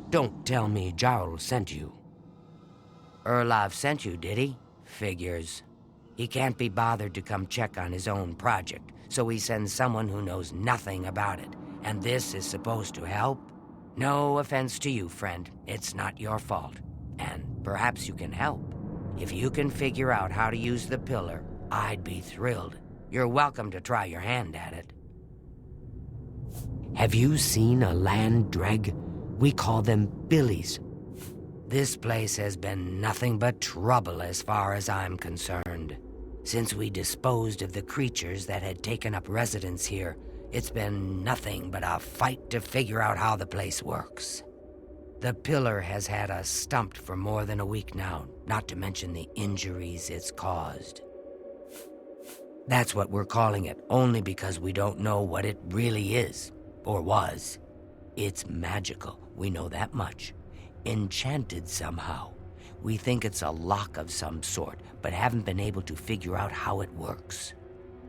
Don't tell me Jarl sent you. Erlov sent you, did he? Figures. He can't be bothered to come check on his own project, so he sends someone who knows nothing about it. And this is supposed to help? No offense to you, friend. It's not your fault. And perhaps you can help. If you can figure out how to use the pillar, I'd be thrilled. You're welcome to try your hand at it. Have you seen a land dreg? We call them billies. This place has been nothing but trouble as far as I'm concerned. Since we disposed of the creatures that had taken up residence here, it's been nothing but a fight to figure out how the place works. The pillar has had us stumped for more than a week now, not to mention the injuries it's caused. That's what we're calling it, only because we don't know what it really is. Or was. It's magical, we know that much. Enchanted somehow. We think it's a lock of some sort, but haven't been able to figure out how it works.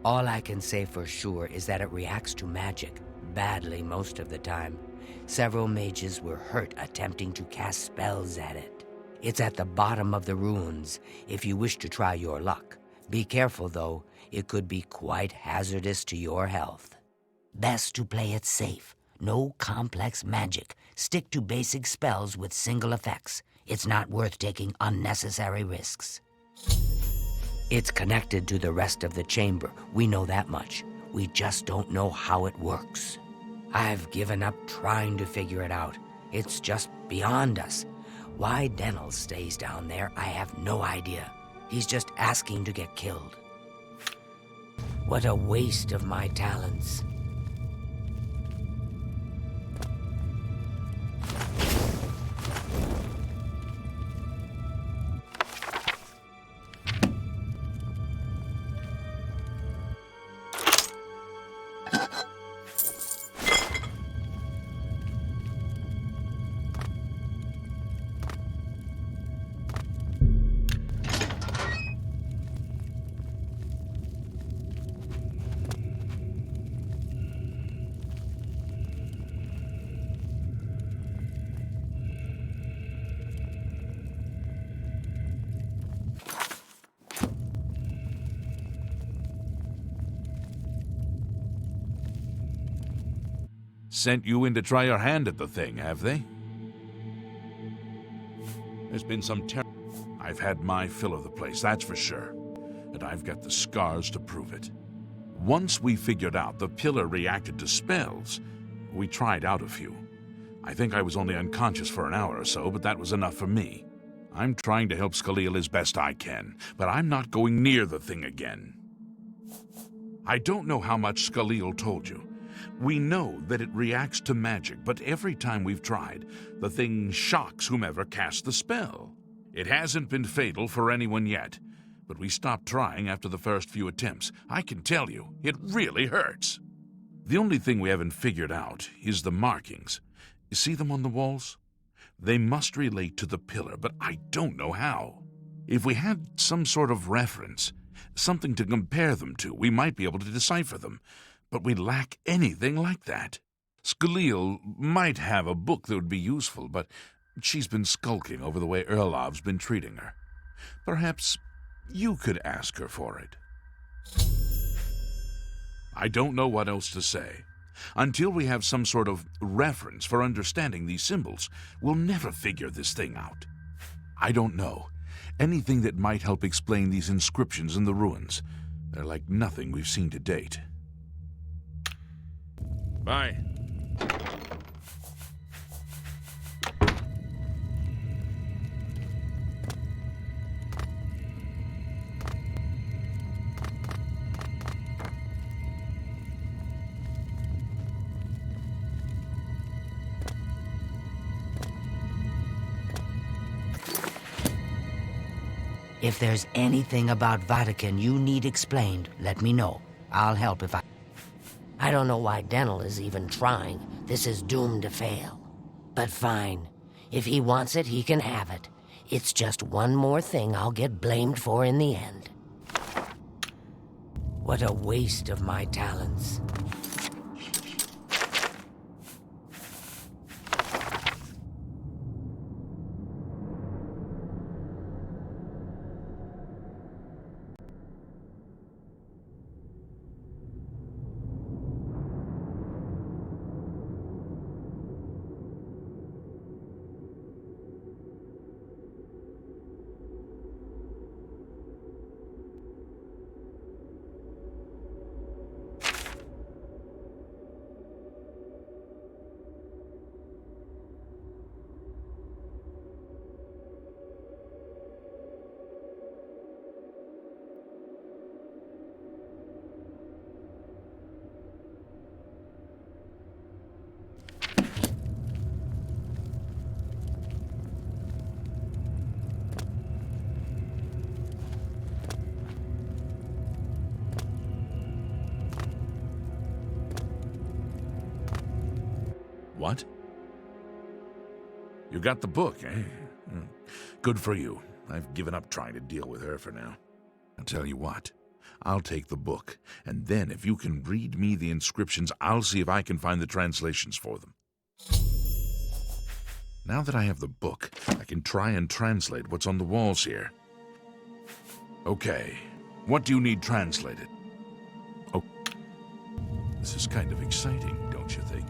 All I can say for sure is that it reacts to magic, badly most of the time. Several mages were hurt attempting to cast spells at it. It's at the bottom of the ruins, if you wish to try your luck. Be careful though, it could be quite hazardous to your health. Best to play it safe. No complex magic. Stick to basic spells with single effects. It's not worth taking unnecessary risks. It's connected to the rest of the chamber. We know that much. We just don't know how it works. I've given up trying to figure it out. It's just beyond us. Why Denel stays down there, I have no idea. He's just asking to get killed. What a waste of my talents. sent you in to try your hand at the thing, have they? There's been some I've had my fill of the place, that's for sure. And I've got the scars to prove it. Once we figured out the pillar reacted to spells, we tried out a few. I think I was only unconscious for an hour or so, but that was enough for me. I'm trying to help Skhalil as best I can, but I'm not going near the thing again. I don't know how much Skhalil told you. We know that it reacts to magic, but every time we've tried, the thing shocks whomever cast the spell. It hasn't been fatal for anyone yet, but we stopped trying after the first few attempts. I can tell you, it really hurts. The only thing we haven't figured out is the markings. You see them on the walls? They must relate to the pillar, but I don't know how. If we had some sort of reference, something to compare them to, we might be able to decipher them. But we lack anything like that. Skhalil might have a book that would be useful, but she's been skulking over the way Erlov's been treating her. Perhaps you could ask her for it. I don't know what else to say. Until we have some sort of reference for understanding these symbols, we'll never figure this thing out. I don't know. Anything that might help explain these inscriptions in the ruins. They're like nothing we've seen to date. Bye. If there's anything about Vatican you need explained, let me know. I'll help if I don't know why Dental is even trying. This is doomed to fail. But fine. If he wants it, he can have it. It's just one more thing I'll get blamed for in the end. What a waste of my talents. What? You got the book, eh? Good for you. I've given up trying to deal with her for now. I'll tell you what. I'll take the book, and then if you can read me the inscriptions, I'll see if I can find the translations for them. Now that I have the book, I can try and translate what's on the walls here. Okay, what do you need translated? Oh, this is kind of exciting, don't you think?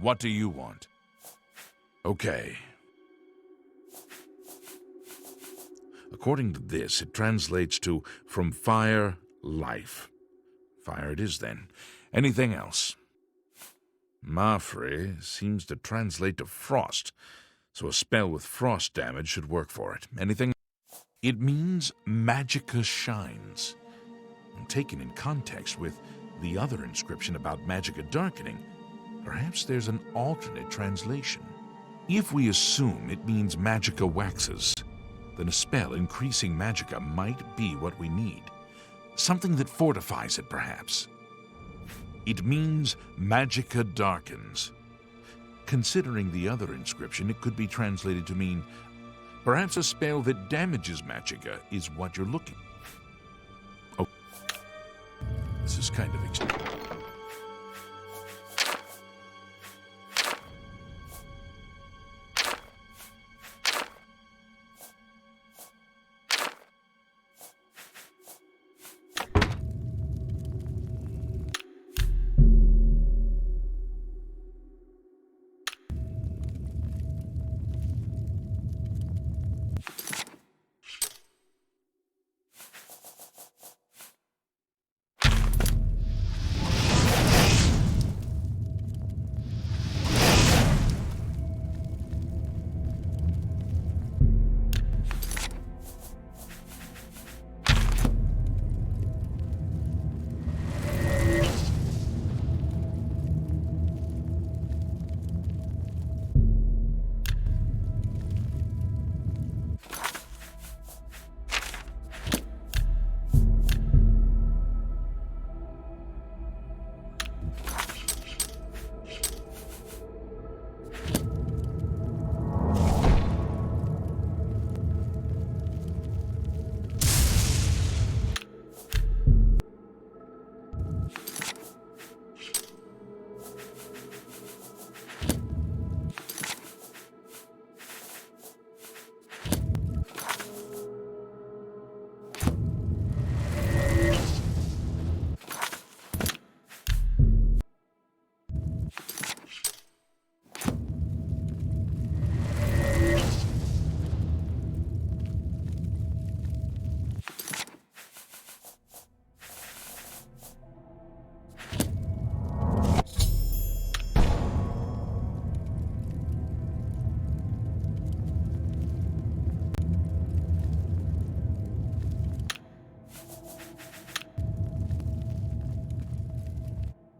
What do you want? Okay. According to this, it translates to from fire, life. Fire it is then. Anything else? Mafre seems to translate to frost, so a spell with frost damage should work for it. Anything? It means magicka shines. And taken in context with the other inscription about magicka darkening, perhaps there's an alternate translation. If we assume it means magicka waxes, then a spell increasing magicka might be what we need. Something that fortifies it, perhaps. It means Magicka darkens. Considering the other inscription, it could be translated to mean perhaps a spell that damages Magicka is what you're looking for. Oh, this is kind of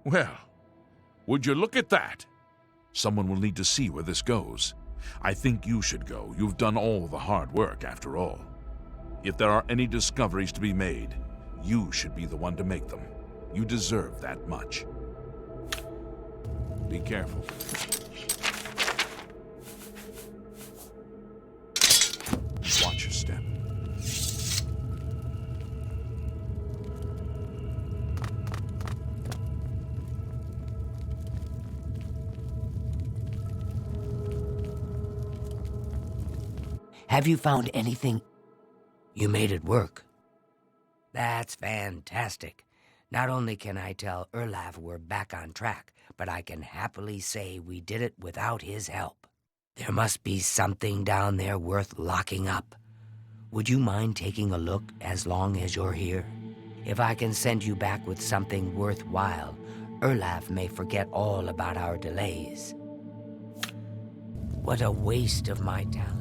well, would you look at that? Someone will need to see where this goes. I think you should go. You've done all the hard work, after all. If there are any discoveries to be made, you should be the one to make them. You deserve that much. Be careful. Watch your step. Have you found anything? You made it work. That's fantastic. Not only can I tell Erlaf we're back on track, but I can happily say we did it without his help. There must be something down there worth locking up. Would you mind taking a look as long as you're here? If I can send you back with something worthwhile, Erlaf may forget all about our delays. What a waste of my talents.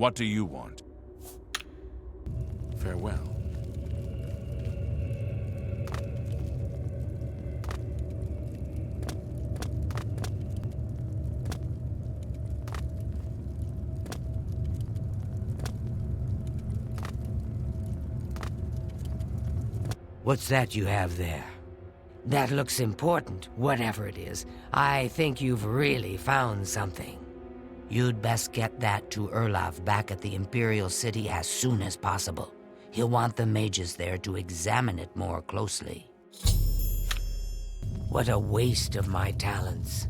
What do you want? Farewell. What's that you have there? That looks important, whatever it is. I think you've really found something. You'd best get that to Erlaf back at the Imperial City as soon as possible. He'll want the mages there to examine it more closely. What a waste of my talents.